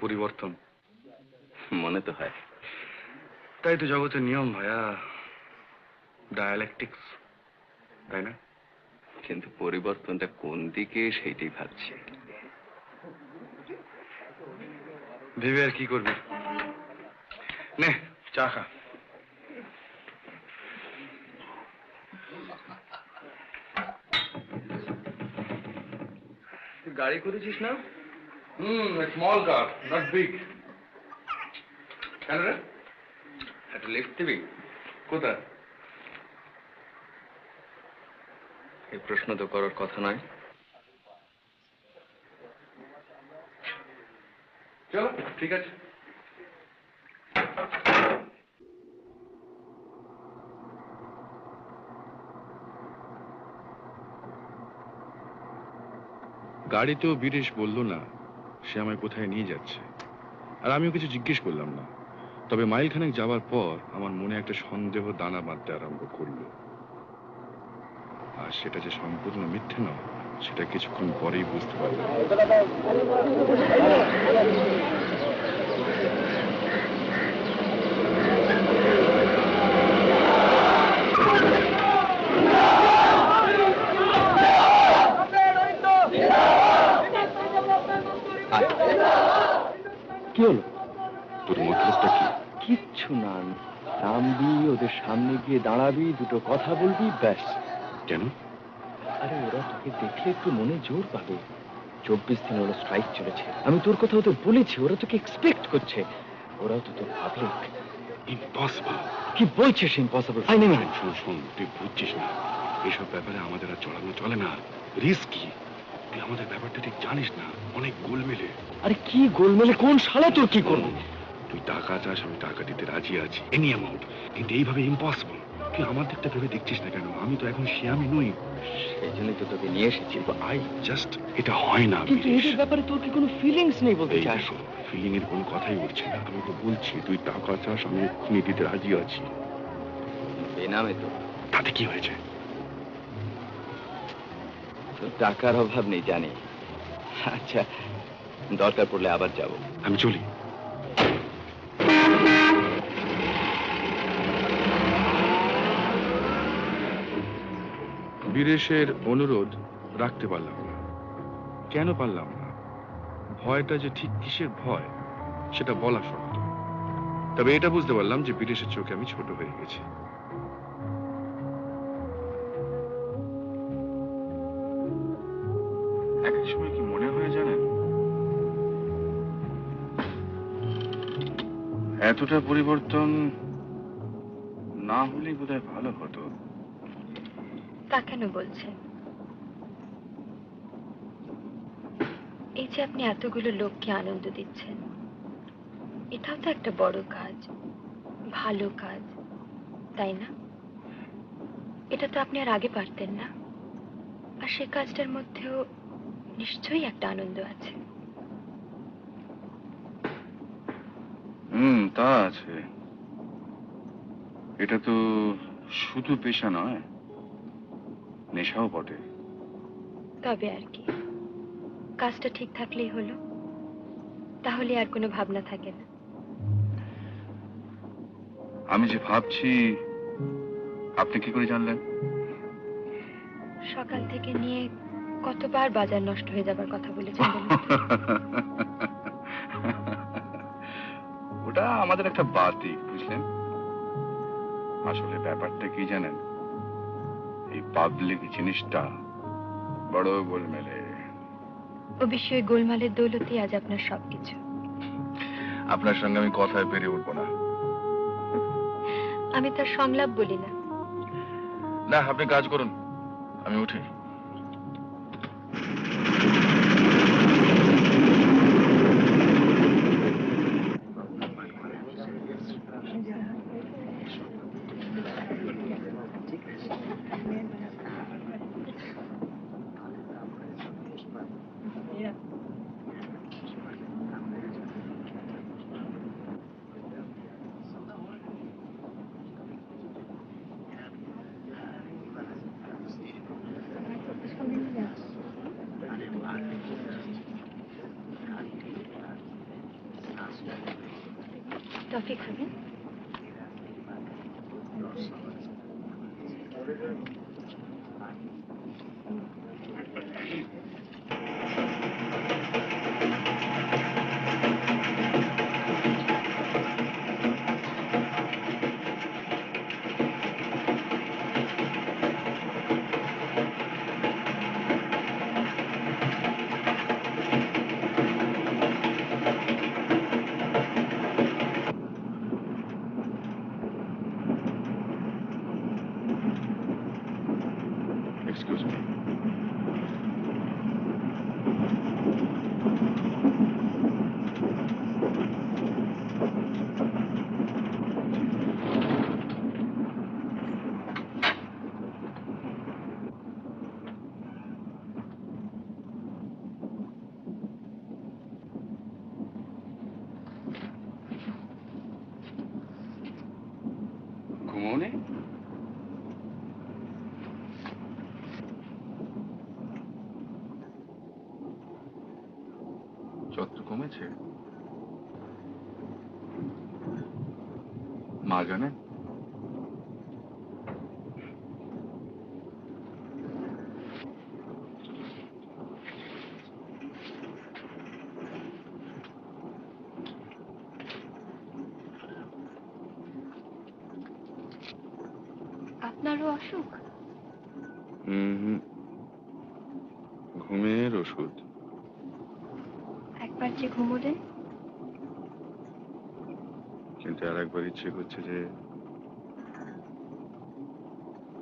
পরিবর্তন মনে তো হয়। তাই তো জগতের নিয়ম ভাইয়া, ডায়ালেকটিক্স, তাই না? কিন্তু পরিবর্তনটা কোন দিকে সেইটাই ভাবছি। ভেবে আর কি করবি? নে চা খা। তুই গাড়ি করেছিস না? Small car, not big. কেন রে? একটা লিফট দিবি? কোথায়? এই প্রশ্ন তো করার কথা নয়। চলো ঠিক আছে। গাড়িতেও বীরেশ বলল না সে আমায় কোথায় নিয়ে যাচ্ছে, আর আমিও কিছু জিজ্ঞেস করলাম না। তবে মাইলখানেক যাওয়ার পর আমার মনে একটা সন্দেহ দানা বাঁধতে আরম্ভ করলো, আর সেটা যে সম্পূর্ণ মিথ্যে নয় সেটা কিছুক্ষণ পরেই বুঝতে পারলাম। কি হলো? তোর মতলবটা কি? কিচ্ছু না, নামবি, ওদের সামনে গিয়ে দাঁড়াবি, দুটো কথা বলবি, ব্যাস। কেন? আরে ওরা তোকে দেখলে একটু মনে জোর পাবে। 24 দিন ওরা স্ট্রাইক চলেছে, আমি তোর কথাও তো বলেছি, ওরা তোকে এক্সপেক্ট করছে, ওরাও তো তোর পাবলিক। ইম্পসিবল। কি বলছিস ইম্পসিবল? আই নেই। শোন শোন, তুই বুঝছিস না, এসব ব্যাপারে আমাদের আর চড়ানো চলে না, রিস্কি। তুই আমাদের ব্যাপারটা ঠিক জানিস না, অনেক গোলমেলে। আরে কি গোলমেলে? কোন শালা তোর কি করবো? তুই টাকা চাস, আমি টাকা দিতে রাজি আছি, এনি অ্যামাউন্ট, কিন্তু এইভাবে ইম্পসিবল। তুই আমার দিকটা ভেবে দেখছিস না কেন? আমি তো এখন শিয়ামি নই। সেই জন্যই তো তোকে নিয়ে এসেছি। আই জাস্ট, এটা হয় না। কিন্তু এদের ব্যাপারে তোর কি কোনো ফিলিংস নেই বলতে চাস? ফিলিং এর কোনো কথাই উঠছে না। আমি তো বলছি তুই টাকা চাস, আমি এক্ষুনি দিতে রাজি আছি। বেনামে তো। তাতে কি হয়েছে? তোর টাকার অভাব নেই জানি। আচ্ছা, দরকার পড়লে আবার যাব। আমি চলি। বীরেশের অনুরোধ রাখতে পারলাম না। কেন পারলাম না? ভয়টা যে ঠিক কিসের ভয় সেটা বলা শক্ত। তবে এটা বুঝতে পারলাম যে বীরেশের চোখে আমি ছোট হয়ে গেছি। এক সময় কি মনে হয় জানেন, এতটা পরিবর্তন না হলেই বোধহয় ভালো হতো। তা কেন বলছেন? এই যে আপনি এতগুলো লোককে আনন্দ দিচ্ছেন, এটাও তো একটা বড় কাজ, ভালো কাজ, তাই না? এটা তো আপনি আর আগে পারতেন না, আর সে কাজটার মধ্যেও নিশ্চয়ই একটা আনন্দ আছে। তা আছে। এটা তো শুধু পেশা নয়, নেশাও বটে। তবে আর কি, কাজটা ঠিক থাকলেই হলো, তাহলে আর কোনো ভাবনা থাকে না। আমি যে ভাবছি, আপনি কি করে জানলেন? সকাল থেকে নিয়ে কতবার বাজার নষ্ট হয়ে যাবার কথা বলেছেন বলুন তো? ওটা আমাদের একটা বাতিক, বুঝলেন? আসলে ব্যাপারটা কি জানেন, এই পাবলিক জিনিসটা বড় গোলমেলে। ও বিষয়ে গোলমালের দৌলতে আজ আপনার সবকিছু। আপনার সঙ্গে আমি কথায় পেরে উঠবো না। আমি তার সংলাপ বলি না। না, আপনি কাজ করুন, আমি উঠি। টফি খাবেন? Excuse me. ঘুমোনে? যত্র কমেছে? মা জানে? আপনারও অসুখ? ঘুমের ওষুধ। একবার যে ঘুমোলেন। কিন্তু আর একবার ইচ্ছে করছে যে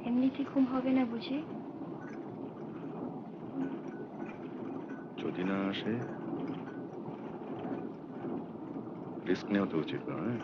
এমনিতে ঘুম হবে না বুঝি? যদি না আসে, রিস্ক নেওয়া তো উচিত নয়।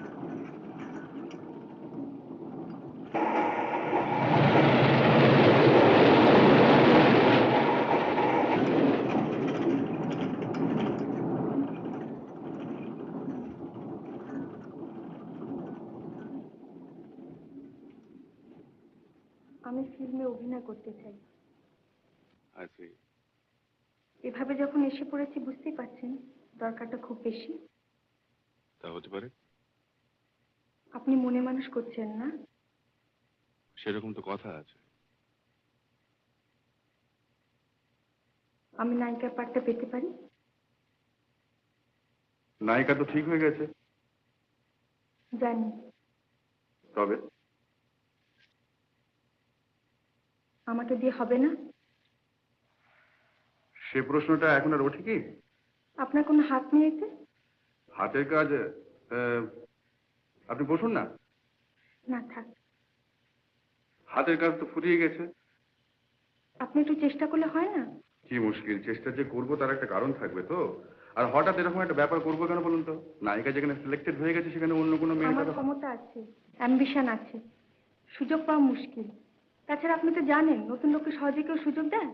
আমি ফিল্মে অভিনয় করতে চাই। আছি। এভাবে যখন এসে পড়েছি বুঝতেই পারছেন দরকারটা খুব বেশি। তা হতে পারে। আপনি মনে মানুষ করছেন না? সেরকম তো কথা আছে। আমি নায়িকার পাঠটা পেতে পারি? নায়িকা তো ঠিক হয়ে গেছে। জানি। তবে আমাকে দিয়ে হবে না? সে প্রশ্নটা এখন আর ওঠে কি? আপনার কোনো হাত নেই এতে? হাতের কাজ। আপনি বসুন না। না থাক। হাতের কাজ তো ফুরিয়ে গেছে। আপনি একটু চেষ্টা করলে হয় না? কি মুশকিল, চেষ্টা যে করবো তার একটা কারণ থাকবে তো। আর হঠাৎ এরকম একটা ব্যাপার করবো কেন বলুন তো? নায়িকা যেখানে সিলেক্টেড হয়ে গেছে সেখানে অন্য কোনো আমার মেয়ে। ক্ষমতা আছে, অ্যাম্বিশন আছে, সুযোগ পাওয়া মুশকিল। তাছাড়া আপনি তো জানেন নতুন লোককে সহজে কেউ সুযোগ দেয়?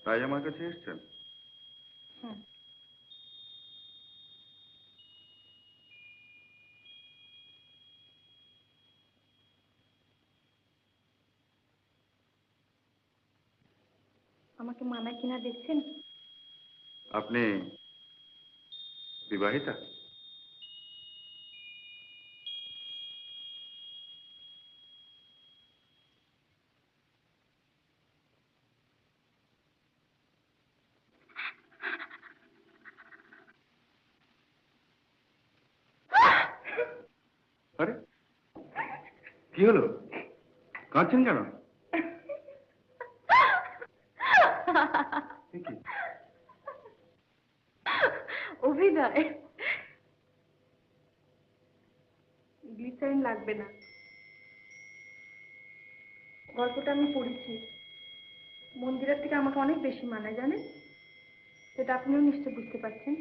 তাই আমার কাছে এসছেন? হ্যাঁ। আমাকে মানায় কিনা দেখছেন? আপনি বিবাহিতা? আরে কি হলো, কাঁদছেন কেন? অভিনয়। গ্লিসারিন লাগবে না। গল্পটা আমি পড়েছি। মন্দিরের থেকে আমাকে অনেক বেশি মানায় জানেন, সেটা আপনিও নিশ্চয় বুঝতে পারছেন।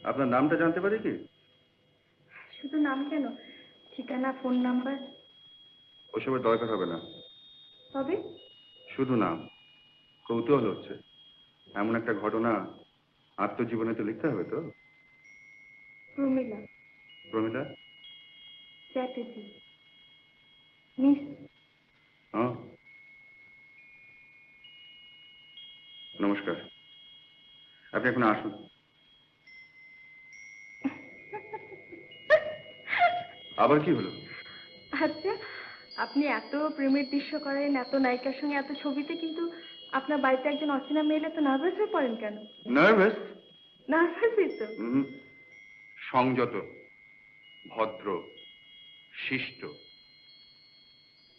আপনার নামটা জানতে পারি কি? শুধু নাম কেন, ঠিকানা, ফোন নাম্বার। ওসবের দরকার হবে না। তবে শুধু নাম। কৌতূহল হচ্ছে, এমন একটা ঘটনা আত্মজীবনে তো লিখতে হবে তো। প্রমীলা। প্রমিলা চ্যাটার্জি। মিস। হ্যাঁ, নমস্কার। আপনি এখন আসুন। আবার কি হলো? আচ্ছা, আপনি এত প্রেমের দৃশ্য করেন, এত নায়িকার সঙ্গে এত ছবিতে, কিন্তু আপনার বাড়িতে একজন অচেনা মেয়ে এলে তো নার্ভাস হয়ে পড়েন কেন? নার্ভাস? নার্ভাসই তো। সংযত, ভদ্র, শিষ্ট।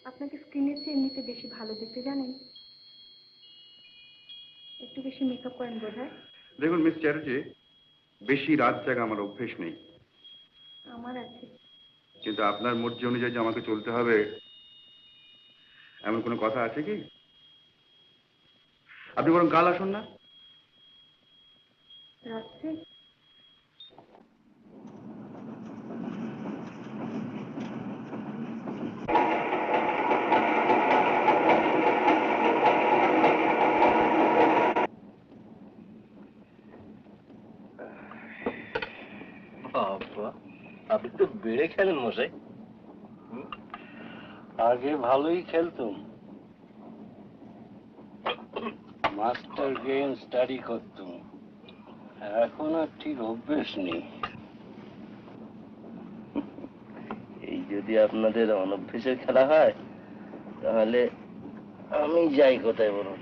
আপনাকে স্ক্রিনের চেয়ে এমনিতে বেশি ভালো দেখতে জানেন। একটু বেশি মেকআপ করেন বোধহয়। দেখুন মিস চ্যাটার্জি, বেশি রাত জাগা আমার অভ্যেস নেই। আমার আছে। কিন্তু আপনার মর্জি অনুযায়ী যে আমাকে চলতে হবে এমন কোনো কথা আছে কি? আপনি বরং কাল আসুন না। রাত্রে? বাবা, আপনি তো বেড়ে খেলেন মশাই। আগে ভালোই খেলতুম, মাস্টার গেম স্টাডি করতুম। এখন আর ঠিক অভ্যেস নেই। এই যদি আপনাদের অনভ্যেসের খেলা হয় তাহলে আমি যাই কোথায় বলুন।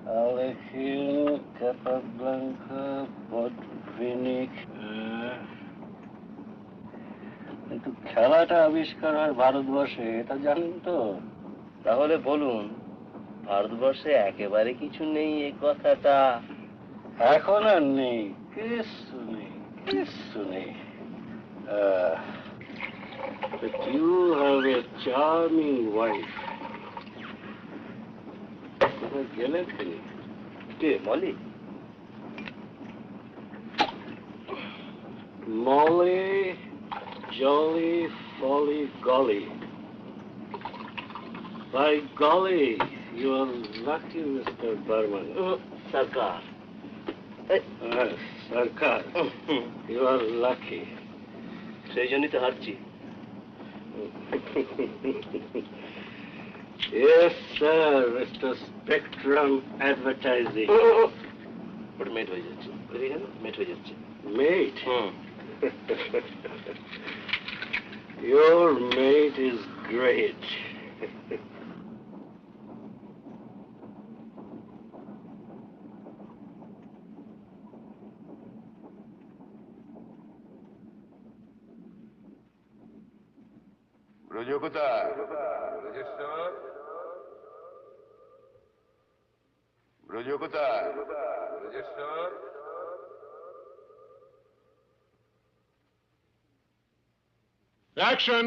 Alejandro, Capablanca, Podvinik, কিন্তু খেলাটা আবিষ্কার হয় ভারতবর্ষে, এটা জানেন তো? তাহলে বলুন, ভারতবর্ষে একেবারে কিছু নেই এই কথাটা? এখন আর নেই, কিছু নেই, কিছু নেই। But you have a charming wife. কোথায় গেলেন তিনি? কে, Moli? Molly, jolly, folly, golly. By golly, you are lucky, Mr. Burman. Sarkar. Sarkar, you are lucky. সেই জন্যই তো হারছি। Yes, sir, Mr. Spectrum Advertising. ওটা মেট হয়ে যাচ্ছে, মেট হয়ে যাচ্ছে। Mate? Your mate is great. Braj কোথায়? ব্রজেশ্বর, ব্রজ কোথায়? ব্রজেশ্বর। অ্যাকশন!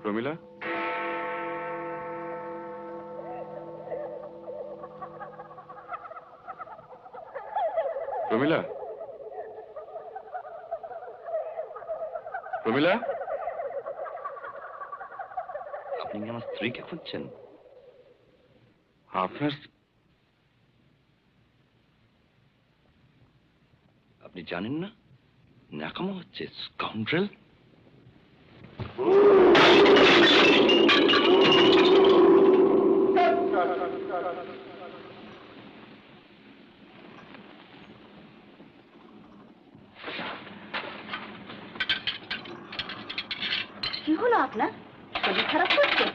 প্রমিলা, প্রমিলা, প্রমিলা, আপনি কি আমার স্ত্রীকে খুঁজছেন? আপনার আপনি জানেন না ন্যাকামো হচ্ছে? স্কাউন্ড্রেল! কি হলো আপনার? শরীর খারাপ করছে?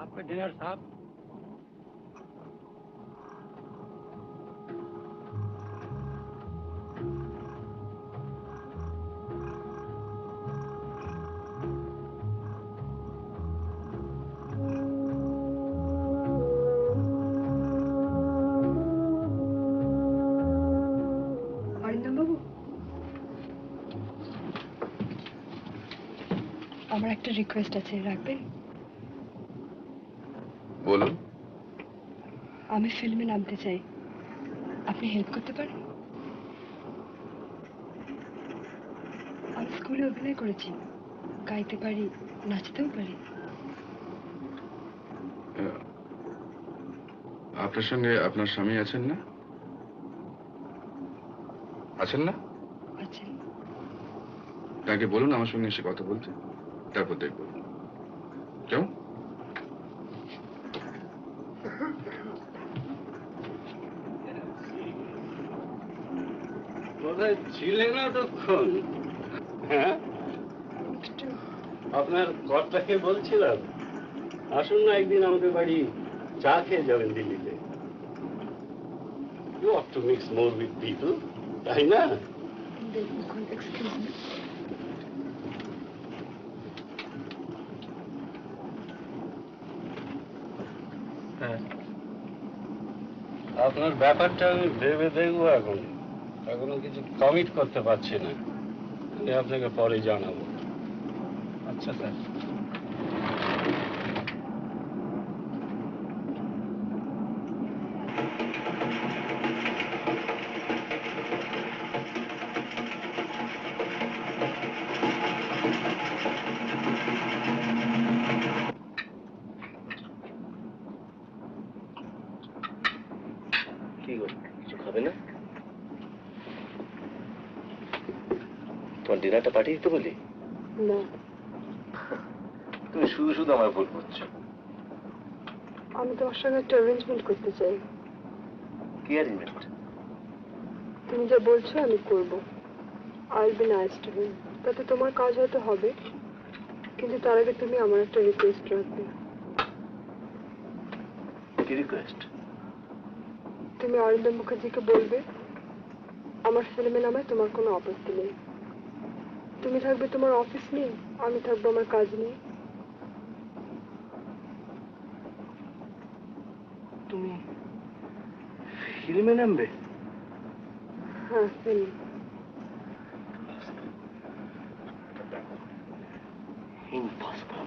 आपका डिनर साहब। আমার একটা রিকোয়েস্ট আছে, রাখবেন? বলুন। আমি ফিল্মে নামতে চাই, আপনি হেল্প করতে পারেন? আমি স্কুলে অভিনয় করেছি, গাইতে পারি, নাচতেও পারি। আপনার সঙ্গে আপনার স্বামী আছেন না? আছেন না? আছেন। তাকে বলুন আমার সঙ্গে এসে কথা বলতে, তারপর দেখব কেমন। কোথায় ছিলে না তখন? হ্যাঁ, আপনার কর্তাকে বলছিলাম আসুন না একদিন আমাদের বাড়ি চা খেয়ে যাবেন দিল্লিতে। You ought to mix more with people, তাই না? হ্যাঁ, আপনার ব্যাপারটা আমি ভেবে দেখবো, এখনো কিছু কমিট করতে পারছি না, আমি আপনাকে পরে জানাবো। আচ্ছা স্যার। কি গো, কিছু খাবে না? তোমার ডিনারটা পাঠিয়ে দিতে বলি? না, তুমি শুধু শুধু আমার ভুল করছো। আমি তোমার সঙ্গে একটা অ্যারেঞ্জমেন্ট করতে চাই। কি অ্যারেঞ্জমেন্ট? তুমি যা বলছো আমি করব। I will be nice to him. তাতে তোমার কাজ হয়তো হবে, কিন্তু তার আগে তুমি আমার একটা রিকোয়েস্ট রাখবে। কি রিকোয়েস্ট? তুমি অরিন্দম মুখার্জিকে বলবে আমার ফিল্মে নামায় তোমার কোনো আপত্তি নেই। তুমি থাকবে তোমার অফিস নিয়ে, আমি থাকবো আমার কাজ নিয়ে। তুমি ফিল্মে নামবে? হ্যাঁ, ফিল্ম। Impossible.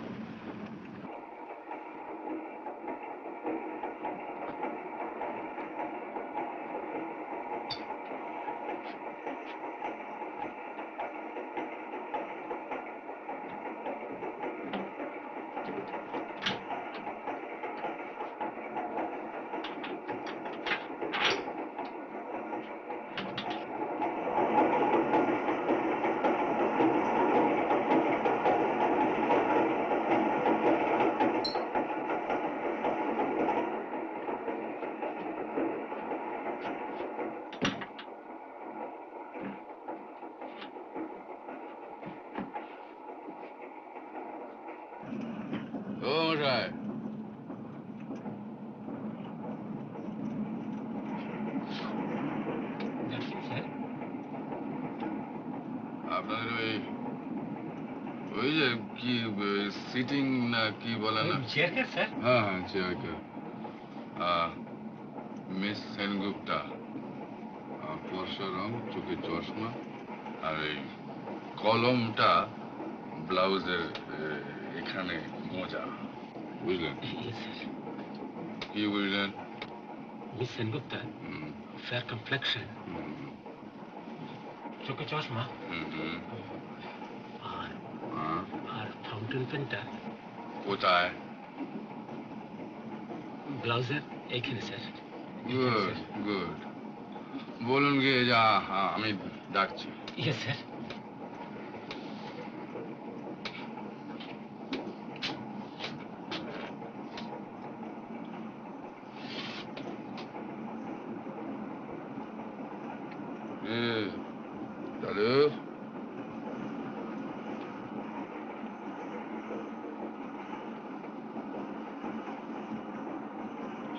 ও মশাই, আপনাদের ওই যে কি সিটিং না কি বলে না, চেয়ার কার স্যার? হ্যাঁ হ্যাঁ চেয়ার কার। মিস সেনগুপ্তা, ফর্সা রং, চোখে চশমা, আর এই কলমটা ব্লাউজের এখানে মোজা, বুঝলেন? কি বুঝলেন? মিস সেনগুপ্তা, ফেয়ার কমপ্লেকশন, চোখে চশমা, আর ফাউন্টেন পেনটা কোথায়? ব্লাউজের এইখানে স্যার। গুড গুড, বলুন গিয়ে যা, আমি ডাকছি। Yes sir. দাদু,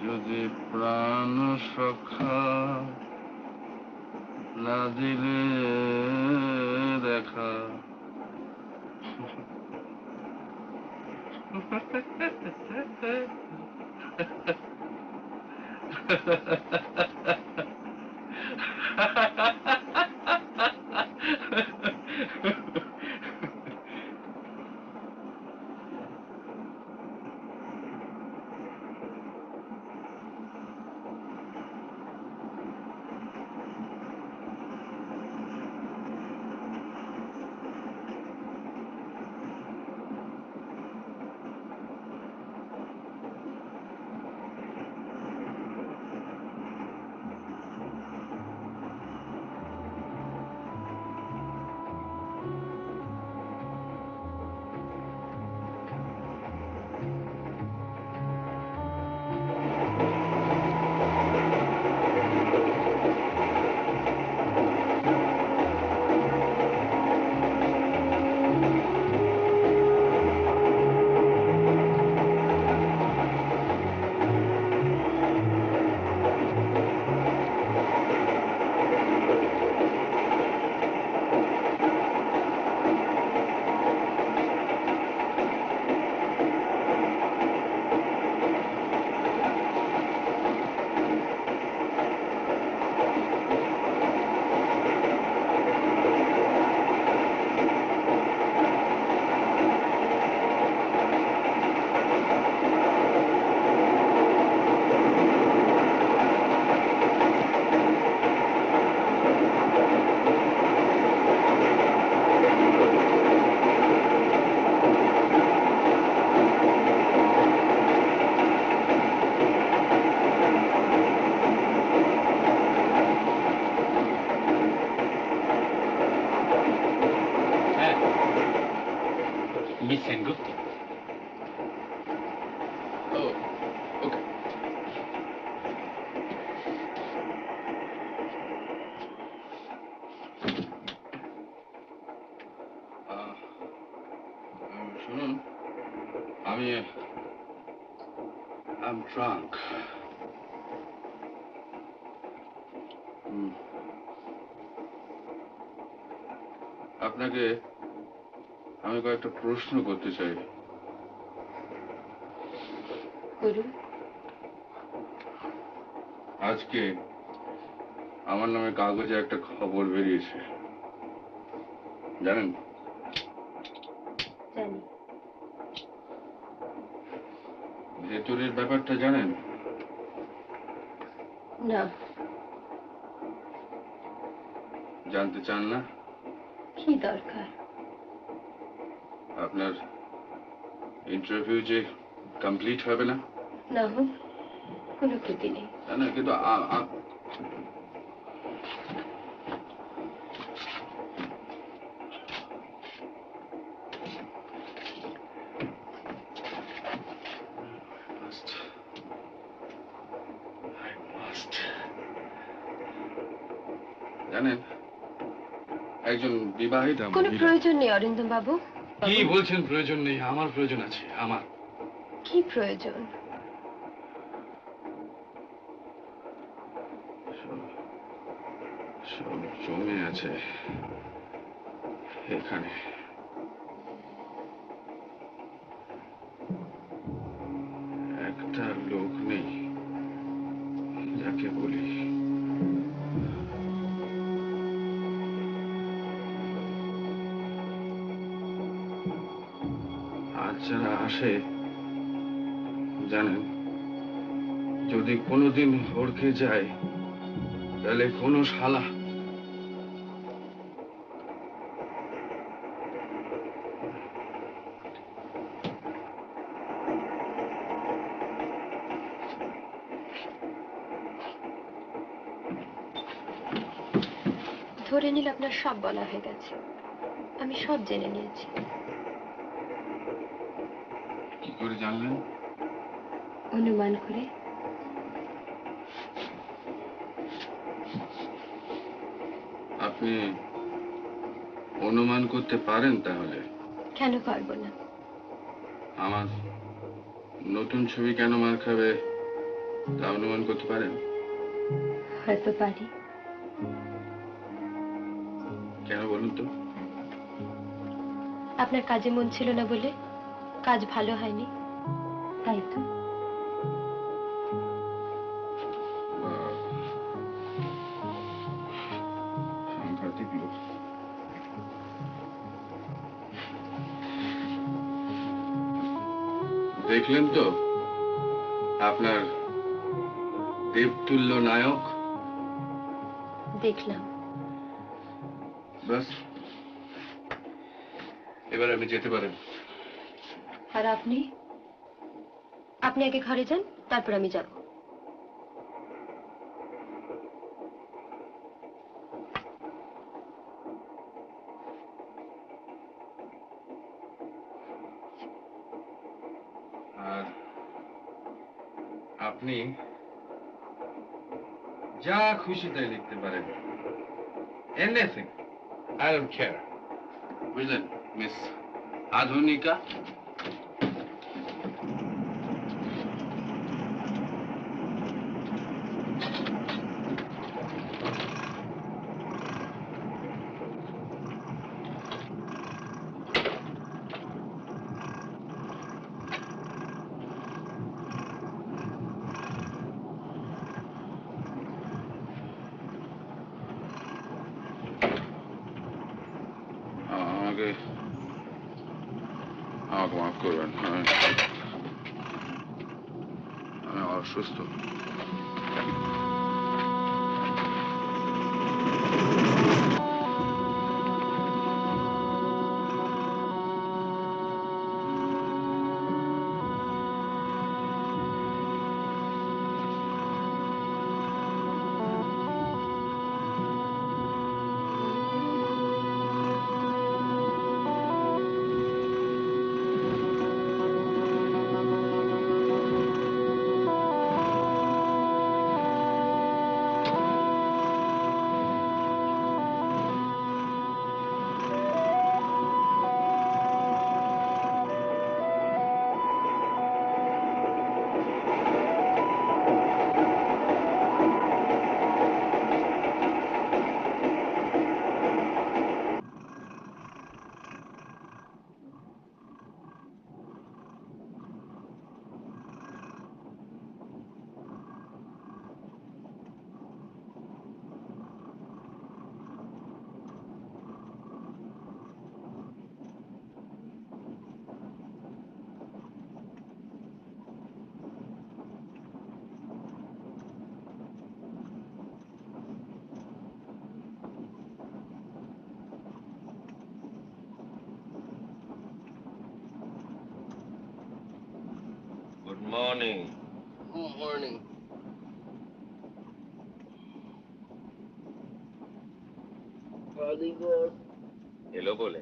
যদি প্রাণ সখা না দিলে দেখা, মিস সেনগুপ্ত। ও ওকে। শুনুন, আমি I'm drunk. আপনাকে আমি কয়েকটা প্রশ্ন করতে চাই। আজকে আমার নামে কাগজে একটা খবর বেরিয়েছে, জানেন? জানি। ভেতরের ব্যাপারটা জানেন? না। জানতে চান না? কি দরকার? আপনার ইন্টারভিউ যে কমপ্লিট হবে না? না হোক, কোনো ক্ষতি নেই। না কিন্তু জানেন, একজন বিবাহিতা কোনো প্রয়োজন নেই অরিন্দম বাবু। কি বলছেন প্রয়োজন নেই? আমার প্রয়োজন আছে। আমার কি প্রয়োজন? সব জমে আছে এখানে। একটা লোক নেই যাকে বলি। আজ যারা আসে, জানেন, যদি কোনোদিন হড়কে যায় তাহলে কোনো শালা ধরে নিলে আপনার সব বলা হয়ে গেছে, আমি সব জেনে নিয়েছি। কি করে জানলেন? অনুমান করে। আপনি অনুমান করতে পারেন তাহলে? কেন পারবো না? আমার নতুন ছবি কেন মার খাবে তা অনুমান করতে পারেন? হয়তো পারি। কেন বলুন তো? আপনার কাজে মন ছিল না বলে? কাজ ভালো হয়নি তাই তো? সাংঘাতিক লোক। দেখলেন তো আপনার দেবতুল্য নায়ক? দেখলাম। বাস, এবার আপনি যেতে পারেন। আর আপনি? আপনি আগে ঘরে যান, তারপর আমি যাব। আর আপনি যা খুশি তাই লিখতে পারেন। Anything, I don't care. বুঝলেন মিস আধুনিকা? আমাকে মাফ করবেন, আমি অসুস্থ। মর্নিং। মর্নিং। এলো বলে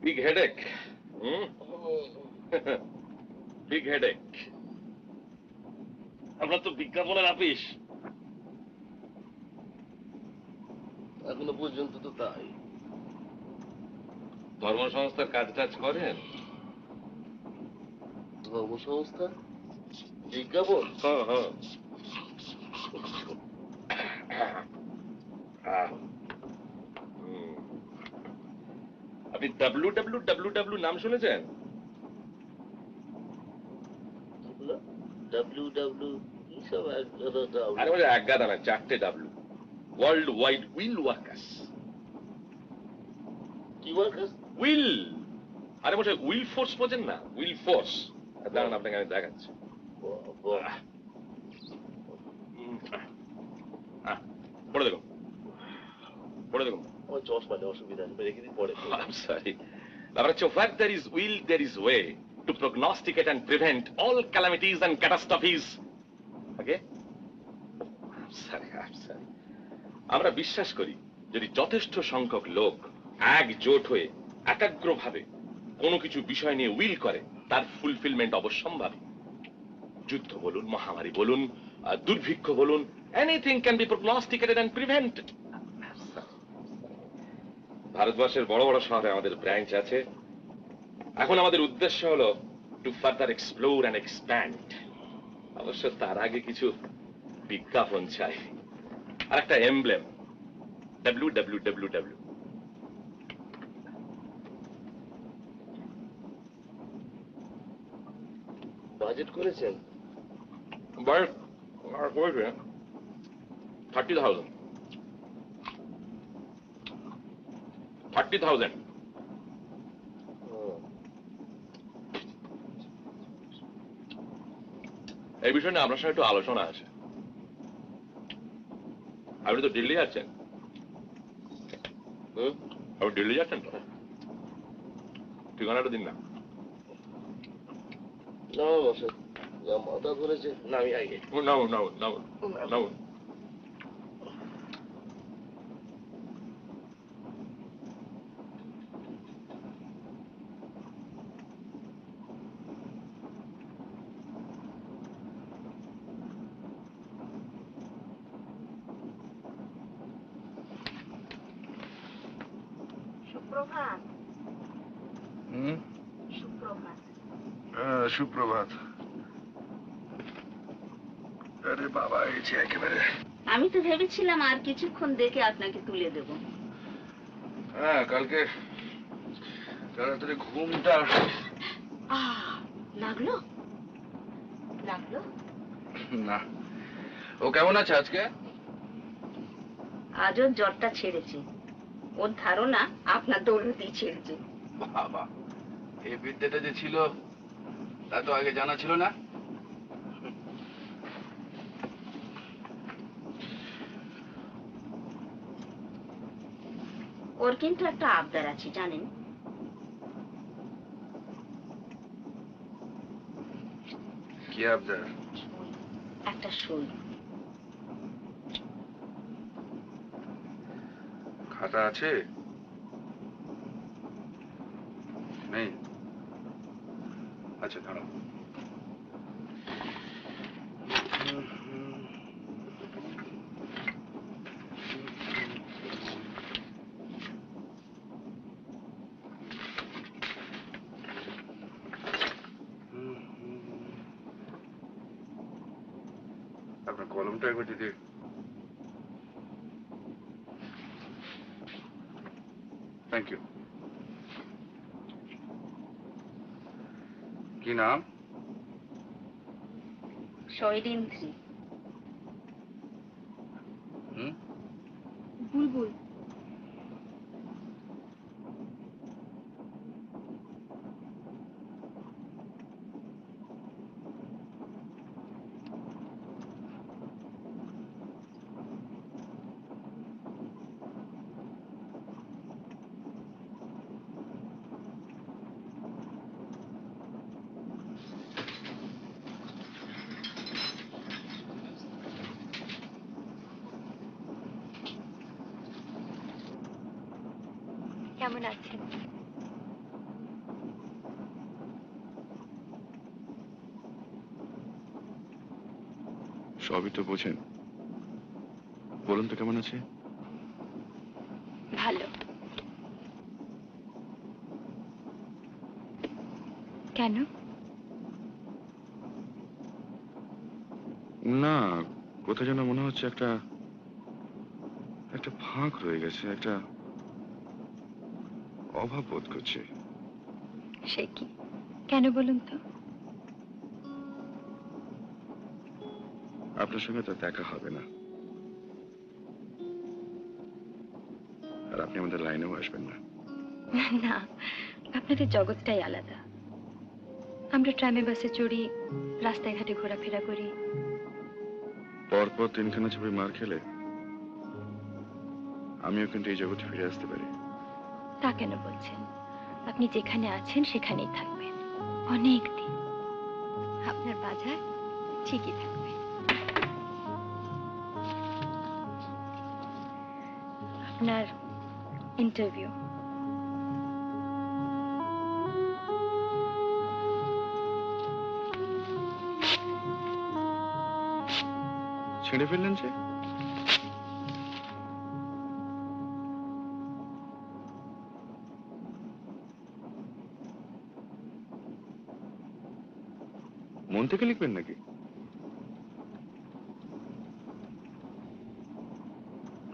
বিগ হেডেক। Big headache. আমরা তো বিজ্ঞাপনের আপিস। এখনো পর্যন্ত তো তাই। ধর্মসংস্থার কাজ টাজ করেন? ধর্মসংস্থা? বিজ্ঞাপন? আপনি WWW নাম শুনেছেন? আরে বলে এক গাদা না, 4টে W. World wide will workers. কি ওয়ার্কার্স? উইল। আরে বসে উইল ফোর্স বোঝেন না? Will force. দাঁড়ান আপনাকে আমি দেখাচ্ছি। পড়ে দেখুন, পড়ে দেখুন। আমার চশমাটা অসুবিধা আছে, রেখে দিই পরে। সরি। ব্যাপার হচ্ছে where there is will there is way to prognosticate and prevent all calamities and catastrophes. Okay? sorry. আমরা বিশ্বাস করি যদি যথেষ্ট সংখ্যক লোক একজোট হয়ে একাগ্রভাবে কোনো কিছু বিষয় নিয়ে উইল করে তার ফুলফিলমেন্ট অবশ্যম্ভাবী। যুদ্ধ বলুন, মহামারী বলুন, দুর্ভিক্ষ বলুন, anything can be prognosticated and prevented. ভারতবর্ষের বড় বড় শহরে আমাদের ব্রাঞ্চ আছে। এখন আমাদের উদ্দেশ্য হলো to further explore and expand. অবশ্য তার আগে কিছু বিজ্ঞাপন চাই আর একটা এমব্লেম, WWW। বাজেট করেছেন? বাজেট করেছে 30,000। 30,000। এই বিষয়ে না আপনার সাথে একটু আলোচনা আছে। আপনি তো দিল্লি যাচ্ছেন। আপনি দিল্লি যাচ্ছেন তো? ঠিকানাটা দিন না। না বসে, মাথা ধরেছে, নামি আগে। নাও। সুপ্রভাত। সুপ্রভাত। আরে বাবা, এই যে একেবারে। আমি তো ভেবেছিলাম আর কিছুক্ষণ দেখে আপনাকে তুলে দেব। হ্যাঁ, কালকে তাড়াতাড়ি ঘুমটা লাগলো? না। ও কেমন আছে আজকে? আজ ওর জ্বরটা ছেড়েছে। ওর ধারণা আপনার দৌলতেই ছেড়েছে। বাবা, এই বিদ্যাটা যে ছিল তা তো আগে জানা ছিল না। ওর কিন্তু একটা আবদার আছে জানেন? কি আবদার? একটা সই। খাতা আছে? নেই? আচ্ছা, দাঁড়াও। আপনার কলমটা একবার দিদি। Thank you. কি নাম? শৈলেন্দ্রী। বুলবুল। কেমন আছেন? সবই তো বোঝেন, বলুন তো কেমন আছে? ভালো। কেন? না, কোথায় যেন মনে হচ্ছে একটা একটা ফাঁক রয়ে গেছে, একটা অভাব বোধ করছে। সে কি? কেন বলুন তো? আপনার সঙ্গে তো দেখা হবে না, আর আপনি আমাদের লাইনেও আসবেন না। না, আপনাদের জগৎটাই আলাদা। আমরা ট্রামে বাসে চড়ি, রাস্তায় ঘাটে ঘোরাফেরা করি। পরপর 3খানা ছবি মার খেলে আমিও কিন্তু এই জগতে ফিরে আসতে পারি। তা কেন বলছেন? আপনি যেখানে আছেন সেখানেই থাকবেন অনেক দিন। আপনার বাজার ঠিকই থাকবে। আপনার ইন্টারভিউ। ছেড়ে ফেললেন যে? মন থেকে লিখবেন নাকি?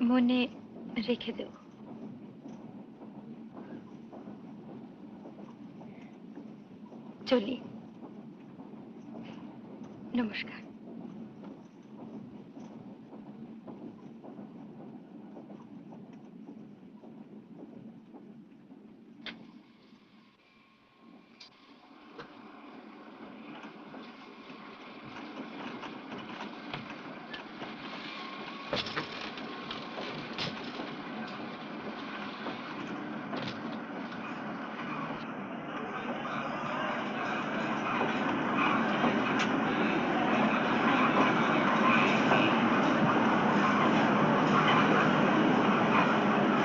মনে রেখে দেব। চলি। নমস্কার।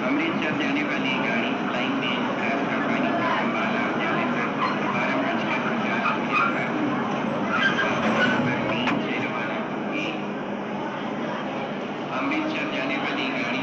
अमृतसर जाने वाली गाड़ी फ्लाइंग में एयर कंपनी का अम्बाला जाने पर 12:50 पर 3 से रवाना होगी। अमृतसर जाने वाली गाड़ी